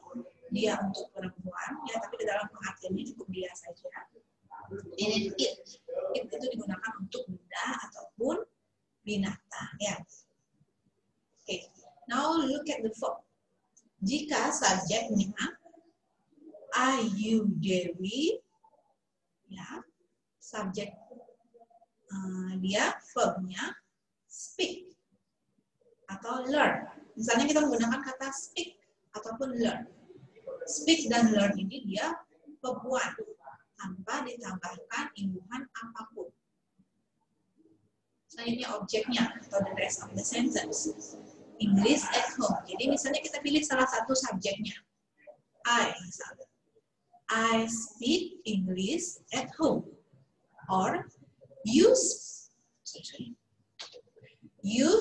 dia untuk perempuan. Ya, tapi di dalam pengertiannya cukup dia saja. And then it itu digunakan untuk benda ataupun binatang ya. Oke, now look at the verb. Jika subjeknya I, you, they, we, ya, subjek dia verbnya speak atau learn. Misalnya kita menggunakan kata speak ataupun learn. Speak dan learn ini dia verb 1. Tanpa ditambahkan imbuhan apapun. Selanjutnya objeknya atau the rest of the sentence. English at home. Jadi misalnya kita pilih salah satu subjeknya. I misalnya. I speak English at home. Or You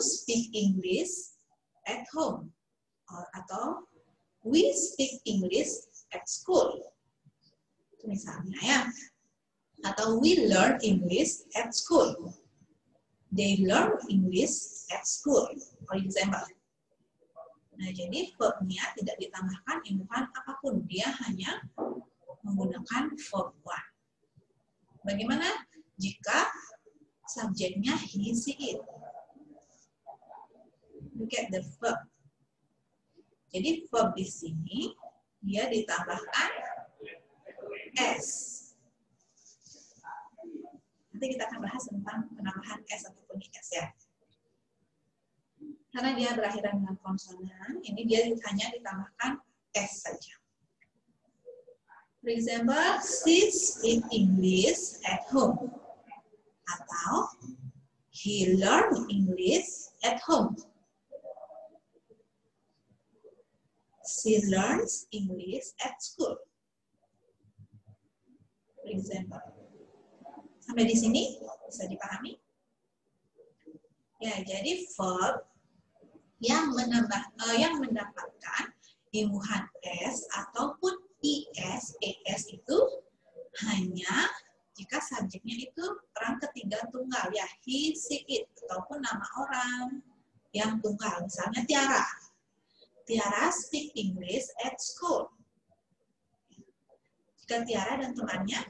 speak English at home. Atau we speak English at school. Itu misalnya ya. Atau we learn English at school. They learn English at school. For example. Nah, jadi verb-nya tidak ditambahkan imbuhan apapun. Dia hanya menggunakan verb one. Bagaimana jika subjeknya he, she, it? Look at the verb. Jadi verb di sini dia ditambahkan s. Nanti kita akan bahas tentang penambahan s ataupun is ya. Karena dia berakhiran dengan konsonan, ini dia hanya ditambahkan s saja. For example, she speaks English at home. Atau he learned English at home. She learns English at school. For example. Sampai di sini bisa dipahami? Ya, jadi verb yang mendapatkan imbuhan s ataupun is, es itu hanya jika subjeknya itu orang ketiga tunggal ya, he, she, it ataupun nama orang yang tunggal, misalnya Tiara. Tiara speak English at school. Jika Tiara dan temannya,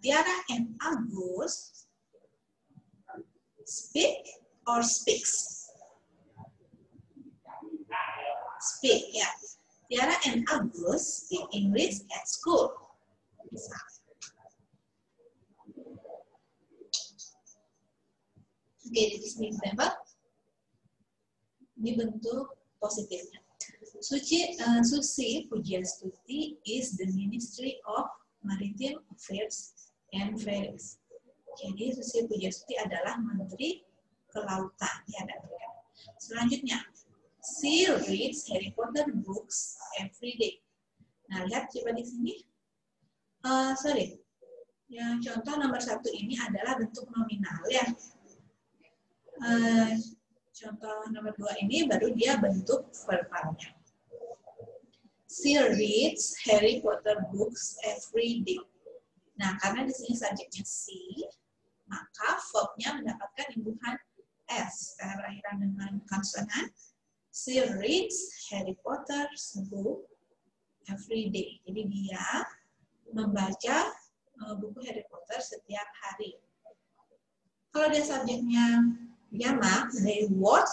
Tiara and Agus speak or speaks. Speak, ya. Tiara and Agus speak English at school. Oke, di sini example. Ini bentuk positifnya. Susi Pujiastuti is the Ministry of Maritime Affairs and Ferries. Jadi Susi Pujiastuti adalah Menteri Kelautan. Ya, selanjutnya, she reads Harry Potter books every day. Nah, lihat coba di sini. Yang contoh nomor 1 ini adalah bentuk nominal ya. Contoh nomor 2 ini baru dia bentuk verbalnya. She reads Harry Potter books every day. Nah, karena di sini subjeknya she, maka verbnya mendapatkan imbuhan s karena berakhiran dengan konsonan. She reads Harry Potter's book every day. Jadi dia membaca buku Harry Potter setiap hari. Kalau dia subjeknya jamak, they watch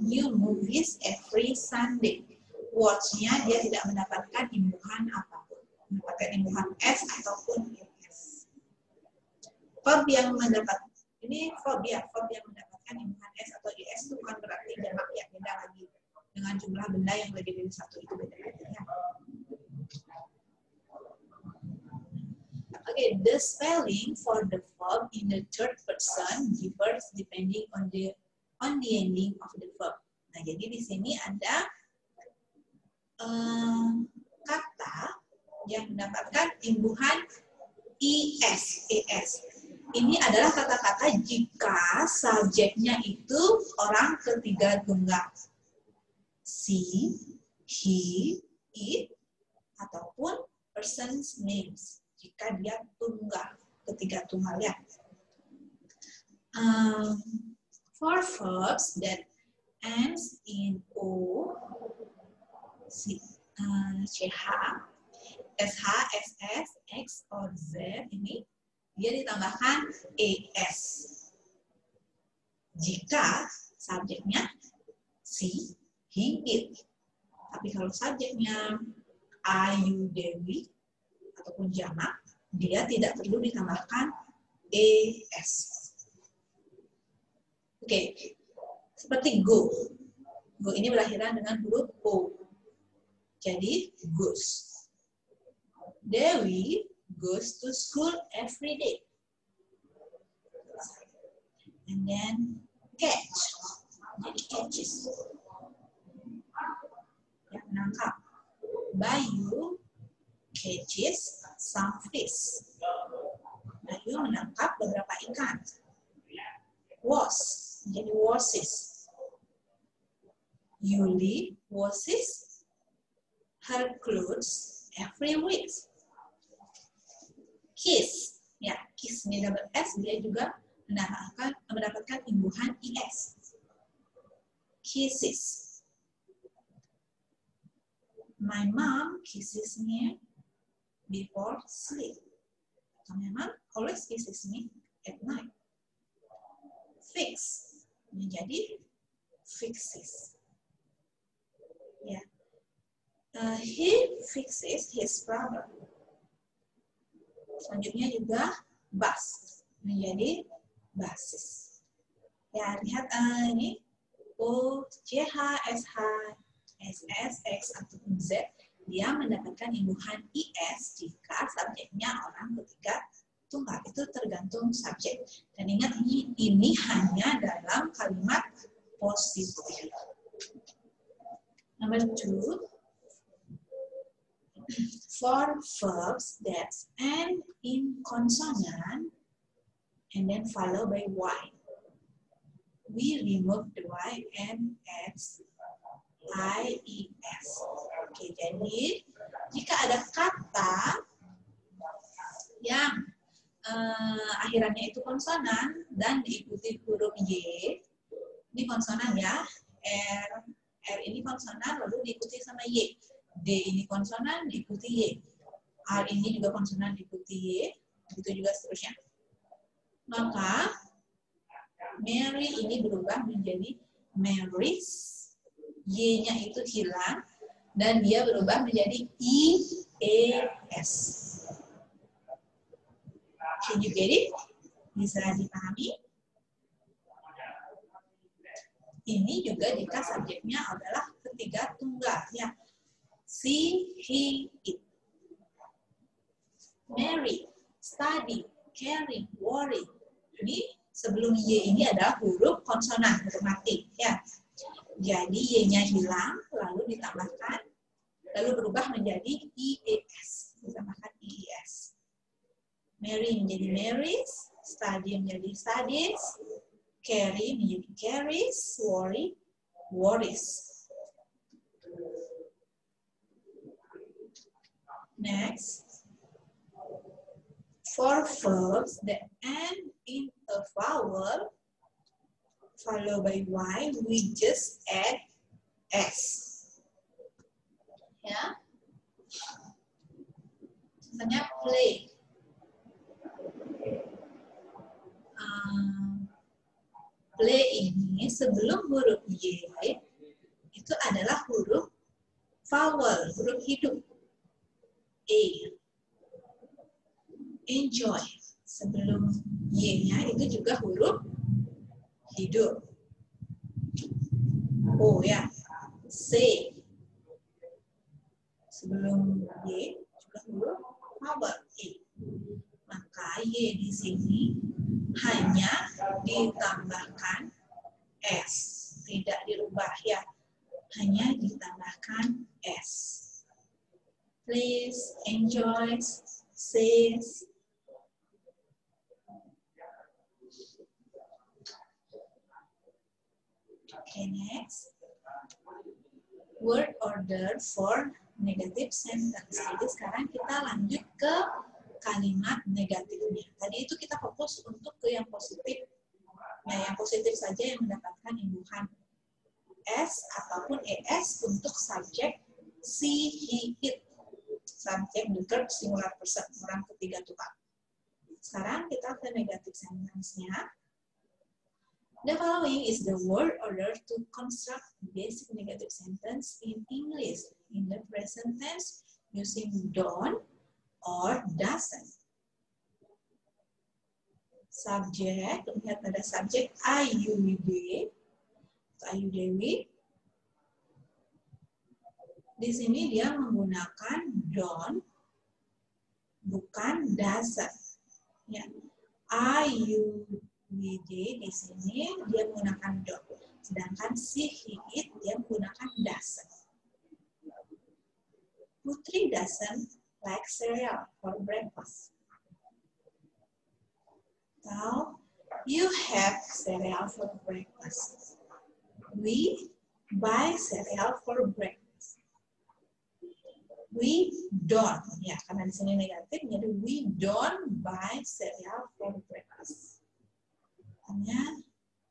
new movies every Sunday. Watch-nya dia tidak mendapatkan imbuhan apapun. Mendapatkan imbuhan s ataupun is. Verb yang mendapatkan, ini verb yang mendapatkan imbuhan s atau is itu bukan berarti jamak ya, beda lagi. Dengan jumlah benda yang lebih dari satu itu beda lagi ya. Okay, the spelling for the verb in the third person differs depending on the ending of the verb. Nah, jadi di sini ada kata yang mendapatkan imbuhan es. Ini adalah kata-kata jika subjeknya itu orang ketiga tunggal. She, he, it, ataupun person's names. Jika dia tunggal, ketiga tunggal ya. For verbs that ends in o, ch, sh, ss, x, or z ini dia ditambahkan es. Jika subjeknya she, he, it. Tapi kalau subjeknya Ayu, Dewi, ataupun jamak, dia tidak perlu ditambahkan es. Oke, seperti go. Go ini berakhiran dengan huruf o. Jadi, goes. Dewi goes to school every day. And then, catch. Jadi, catches. Ya, menangkap. Bayu catches some fish. Ayu menangkap beberapa ikan. Was menjadi washes. Yuli washes her clothes every week. Kiss, ya kiss ini double S, dia juga mendapatkan imbuhan IS. Kisses. My mom kisses me before sleep. So, my mom always kisses me at night. Fix menjadi fixes. Ya. He fixes his problem. Selanjutnya juga bus menjadi basis. Ya, lihat ini O, CH, SH, SS, X, ataupun Z, dia mendapatkan imbuhan IS jika subjeknya orang ketiga tunggal. Itu tergantung subjek. Dan ingat ini hanya dalam kalimat positif. Number 2, for verbs that end in consonant and then follow by Y. We remove the Y and add IES. Oke, jadi jika ada kata yang akhirannya itu konsonan dan diikuti huruf Y, ini konsonan ya, R ini konsonan lalu diikuti sama Y. D ini konsonan diikuti Y. R ini juga konsonan diikuti Y. Begitu juga seterusnya. Maka Mary ini berubah menjadi Marys. Y-nya itu hilang dan dia berubah menjadi IES. Can you get it? Bisa dipahami? Ini juga jika subjeknya adalah ketiga tunggal ya. She, he, it. Marry, study, caring, worry. Ini sebelum Y ini adalah huruf konsonan, huruf mati. Ya. Jadi Y-nya hilang, lalu ditambahkan, lalu berubah menjadi IES. Ditambahkan IES. Marry menjadi Marys, study menjadi studies, carry menjadi carries, worry, worries. Next, for verbs that end in a vowel followed by Y, we just add S. Ya, misalnya play. Play ini sebelum huruf Y itu adalah huruf vowel, huruf hidup. A. Enjoy. Sebelum Y-nya itu juga huruf hidup. O ya. Say. Sebelum Y juga huruf vowel A. Maka Y di sini hanya ditambahkan S. Tidak dirubah ya. Hanya ditambahkan S. Plays, enjoys, says. Okay, next. Word order for negative sentence. Jadi sekarang kita lanjut ke kalimat negatifnya. Tadi itu kita fokus untuk ke yang positif. Nah, yang positif saja yang mendapatkan imbuhan S ataupun ES untuk subjek she, he, it. Subjek the third singular person, orang ketiga tunggal. Sekarang kita ke negative sentence-nya. The following is the word order to construct basic negative sentence in English in the present tense using don't or doesn't. Subjek, lihat ada subjek Ayu Dewi. Di sini dia menggunakan don't, bukan doesn't. Ya. IUD di sini dia menggunakan don't. Sedangkan she, he, it dia menggunakan doesn't. Putri doesn't like cereal for breakfast. Atau you have cereal for breakfast. We buy cereal for breakfast. We don't, ya karena di sini negatif, jadi we don't buy cereal for breakfast. Hanya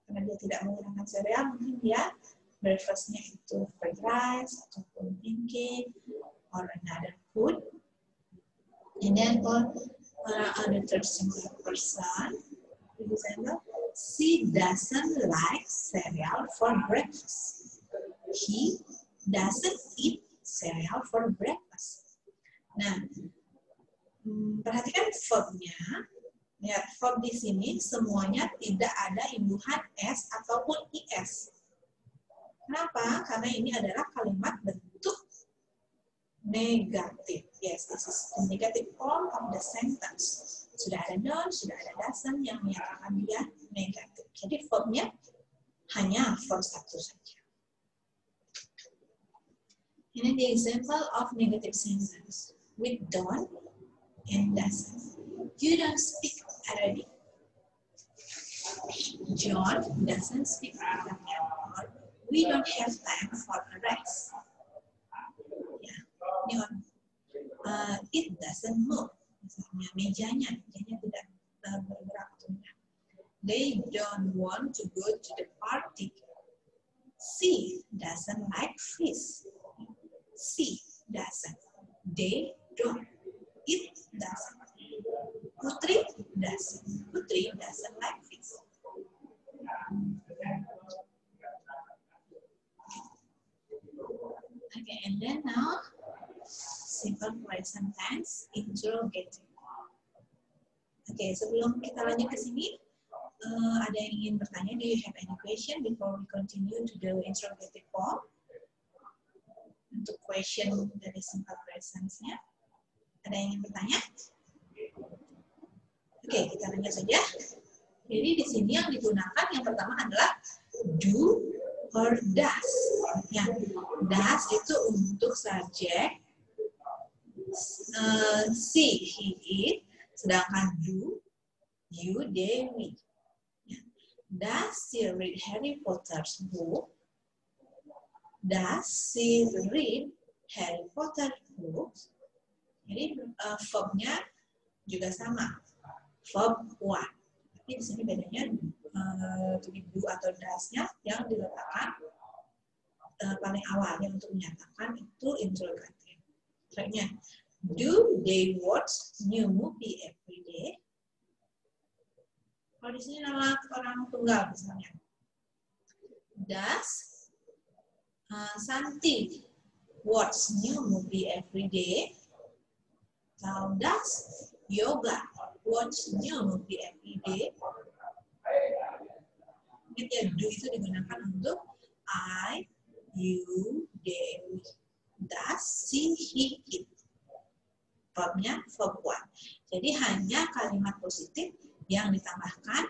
karena dia tidak menggunakan cereal, mungkin dia breakfastnya itu fried rice ataupun pancake or another food. And then for another single person, for example, she doesn't like cereal for breakfast. He doesn't eat cereal for breakfast. Nah, perhatikan verbnya. Ya, verb di sini semuanya tidak ada imbuhan s ataupun is. Kenapa? Karena ini adalah kalimat bentuk negatif. Yes, this is the negative form of the sentence. Sudah ada noun, sudah ada doesn't yang menyatakan dia negatif. Jadi verbnya hanya verb satu saja. Ini the example of negative sentence with don't and doesn't. You don't speak Arabic. John doesn't speak Arabic. We don't have time for a rest. Ya, ini it doesn't move. Misalnya mejanya tidak bergerak. They don't want to go to the party. She doesn't like fish. She doesn't. They don't. It doesn't. Putri doesn't. Putri doesn't like fish. Okay, and then now simple present tense interrogative. Okay, sebelum kita lanjut ke sini, ada yang ingin bertanya? Do you have any question before we continue to the interrogative form? Untuk question dari simple presence-nya, ada yang ingin bertanya? Oke, kita lanjut saja. Jadi di sini yang digunakan yang pertama adalah do or does. Ya, does itu untuk subjek, she, he, it, sedangkan do, you, they, we. Ya. Does she read Harry Potter's book? Does she read Harry Potter books? Jadi verbnya juga sama, verb one. Tapi di sini bedanya do atau does-nya yang diletakkan paling awal yang untuk menyatakan itu interrogatif. Contohnya, do they watch new movie every day? Kalau di sini nama orang tunggal misalnya. Does Santi watch new movie every day? Atau does Yoga watch new movie every day? Ingat ya, do itu digunakan untuk I, you, they, we. Does, she, he, it. Verbnya verb one. Jadi hanya kalimat positif yang ditambahkan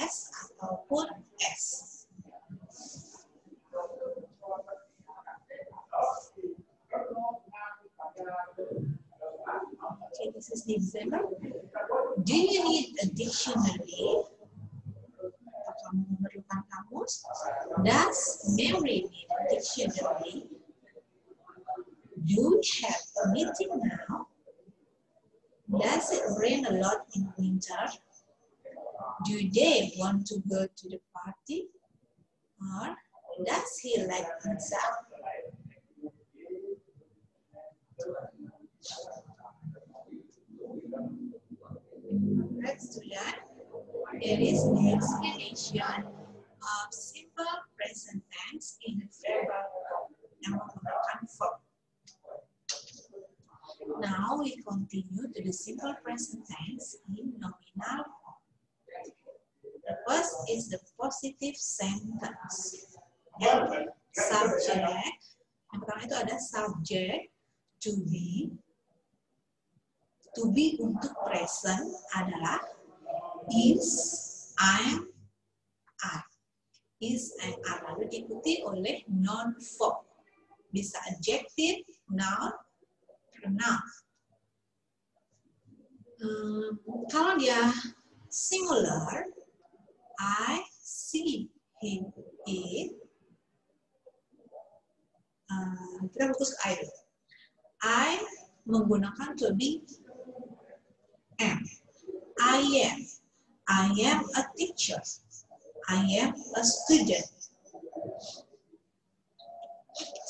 es ataupun s. Okay, this is the example. Do you need a dictionary? Apakah kamu memerlukan kamus? Does Mary need a dictionary? Do we have a meeting now? Does it rain a lot in winter? Do they want to go to the party? Or does he like pizza? Let's do that. There is the explanation of simple present tense in the verbal form yang menggunakan verb. Now we continue to the simple present tense in nominal form. The first is the positive sentence. And subject, yang pertama itu ada subject, to be. To be untuk present adalah is, am, are. Is, am, are. Lalu diikuti oleh non-verb. Bisa adjective, noun, pronoun. Kalau dia Singular, I see him, it. Kita fokus ke I dulu. I menggunakan to be am. I am a teacher. I am a student.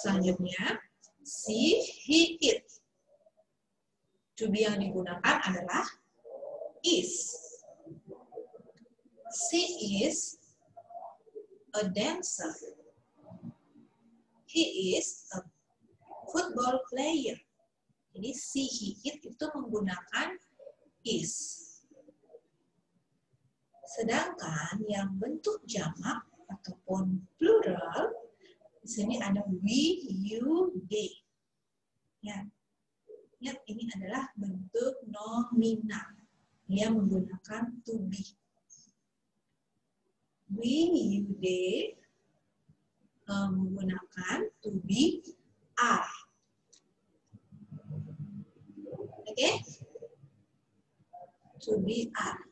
Selanjutnya, she, he, it. To be yang digunakan adalah is. She is a dancer. He is a football player. Jadi she, he, it itu menggunakan is. Sedangkan yang bentuk jamak ataupun plural, di sini ada we, you, they. Ya. Lihat, ini adalah bentuk nominal. Dia menggunakan to be. We, you, they menggunakan to be are. Oke? To be are.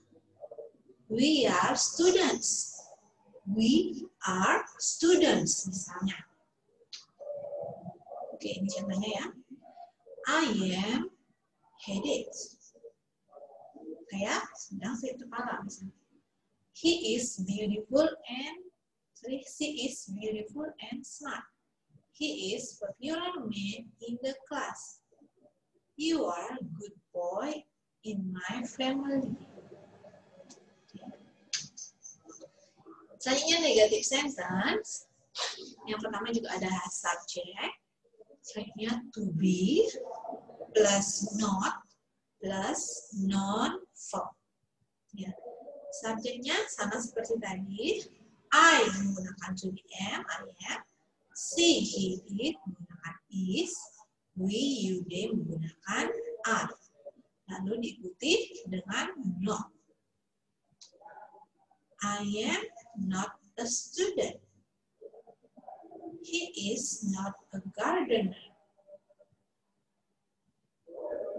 We are students. We are students, misalnya. Oke, ini contohnya ya. I am headache. Kayak sedang sakit kepala, misalnya. She is beautiful and smart. He is popular man in the class. You are a good boy in my family. Selanjutnya negative sentence. Yang pertama juga ada subject. Selanjutnya to be plus not plus non-verb. Ya. Subjeknya sama seperti tadi. I menggunakan to be am, I am. She, he, it menggunakan is. We, you, they menggunakan are. Lalu diikuti dengan not. I am not a student. He is not a gardener.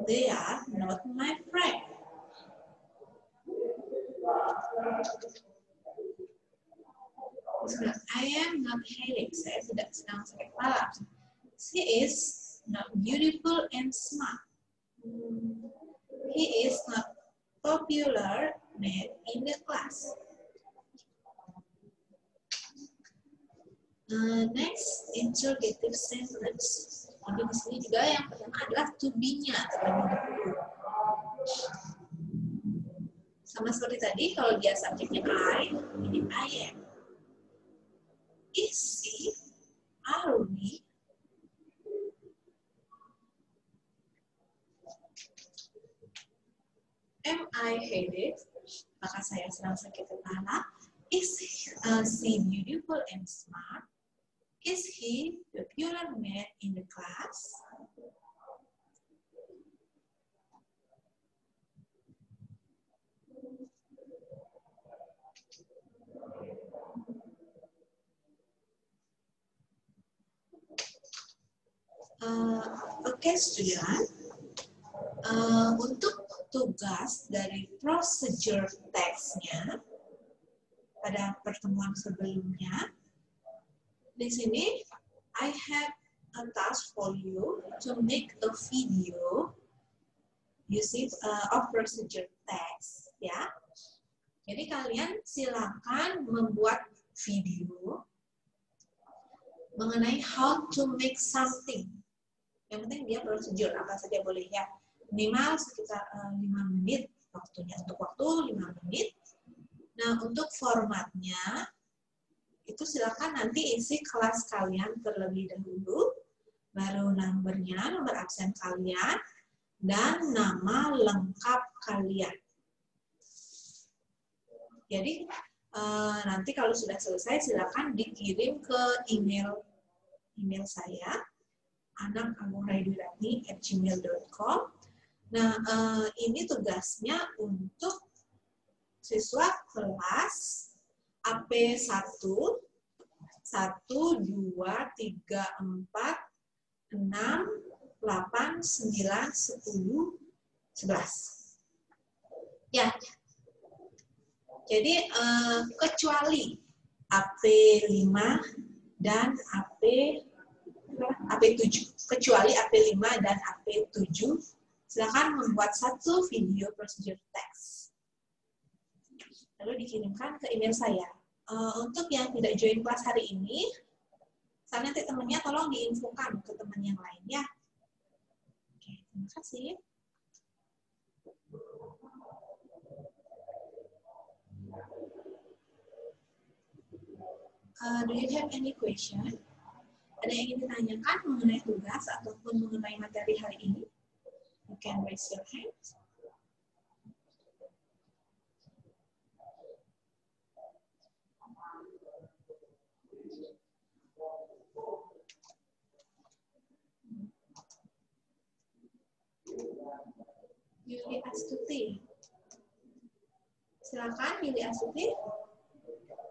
They are not my friend. I am not headache. Saya tidak sedang sakit kepala. She is not beautiful and smart. He is not popular man in the class. Next, interrogative sentence. Jadi di sini juga yang pertama adalah to be-nya terlebih dahulu. Sama seperti tadi, kalau dia subjeknya I, ini I am. Is he? Are we? Am I headache? Maka saya sedang sakit kepala. Is she beautiful and smart? Is he the popular man in the class? Oke, student. Untuk tugas dari procedure text-nya pada pertemuan sebelumnya, di sini I have a task for you to make a video using of procedure text, ya. Jadi kalian silakan membuat video mengenai how to make something. Yang penting dia prosedur apa saja boleh ya. Minimal sekitar 5 menit waktunya, untuk waktu 5 menit. Nah, untuk formatnya itu silakan nanti isi kelas kalian terlebih dahulu, baru nomornya, nomor absen kalian, dan nama lengkap kalian. Jadi nanti kalau sudah selesai silakan dikirim ke email saya, anak.agungradioratni@gmail.com. Nah, ini tugasnya untuk siswa kelas AP1, 1, 2, 3, 4, 6, 8, 9, 10, 11. Ya, Jadi kecuali AP5 dan AP7. Kecuali AP5 dan AP7, silakan membuat satu video procedure text. Lalu dikirimkan ke email saya. Untuk yang tidak join kelas hari ini, saya nanti temannya tolong diinfokan ke teman yang lain ya. Oke, terima kasih. Do you have any question? Ada yang ingin ditanyakan mengenai tugas ataupun mengenai materi hari ini? You can raise your hand. Yuli Astuti. Silakan Yuli Astuti.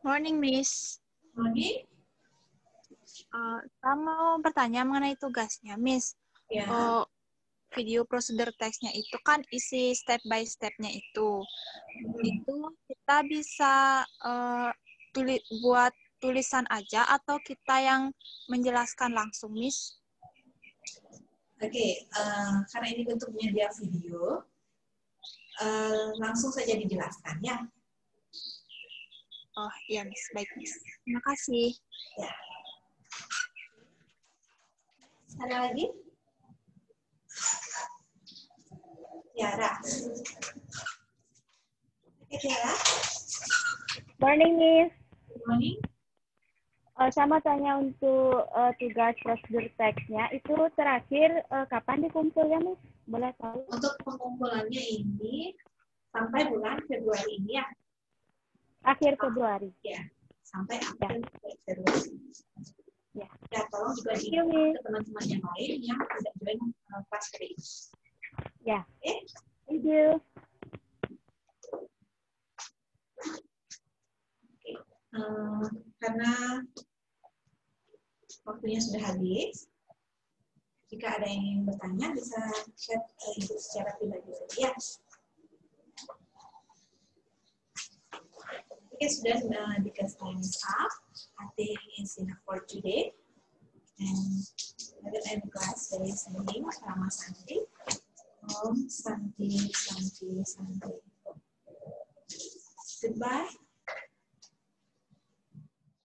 Morning, Miss. Morning. Saya mau bertanya mengenai tugasnya, Miss. Ya. Video prosedur teksnya itu kan isi step by step-nya itu. Itu kita bisa buat tulisan aja atau kita yang menjelaskan langsung, Miss? Oke, karena ini bentuknya dia video, langsung saja dijelaskan ya. Oh iya, Miss. Baik, Miss. Terima kasih. Ya. Ada lagi? Tiara. Oke, Tiara. Morning, Miss. Good morning. Sama tanya untuk tugas prosedur teksnya, itu terakhir kapan dikumpulnya, Miss? Boleh tahu? Untuk pengumpulannya ini sampai bulan Februari ini ya. Akhir Februari. Ya, sampai akhir Februari. Ya. Ya, tolong juga Thank you, diingatkan Miss. ke teman-teman yang lain yang tidak join kelas hari ini. Ya. Oke? Thank you. Karena waktunya sudah habis, jika ada yang ingin bertanya bisa chat Ibu secara pribadi saja. Okay, students, because time is up, I think it's enough for today. And I will end class by saying Rama Santi, Om Santi, Santi, Santi. Goodbye.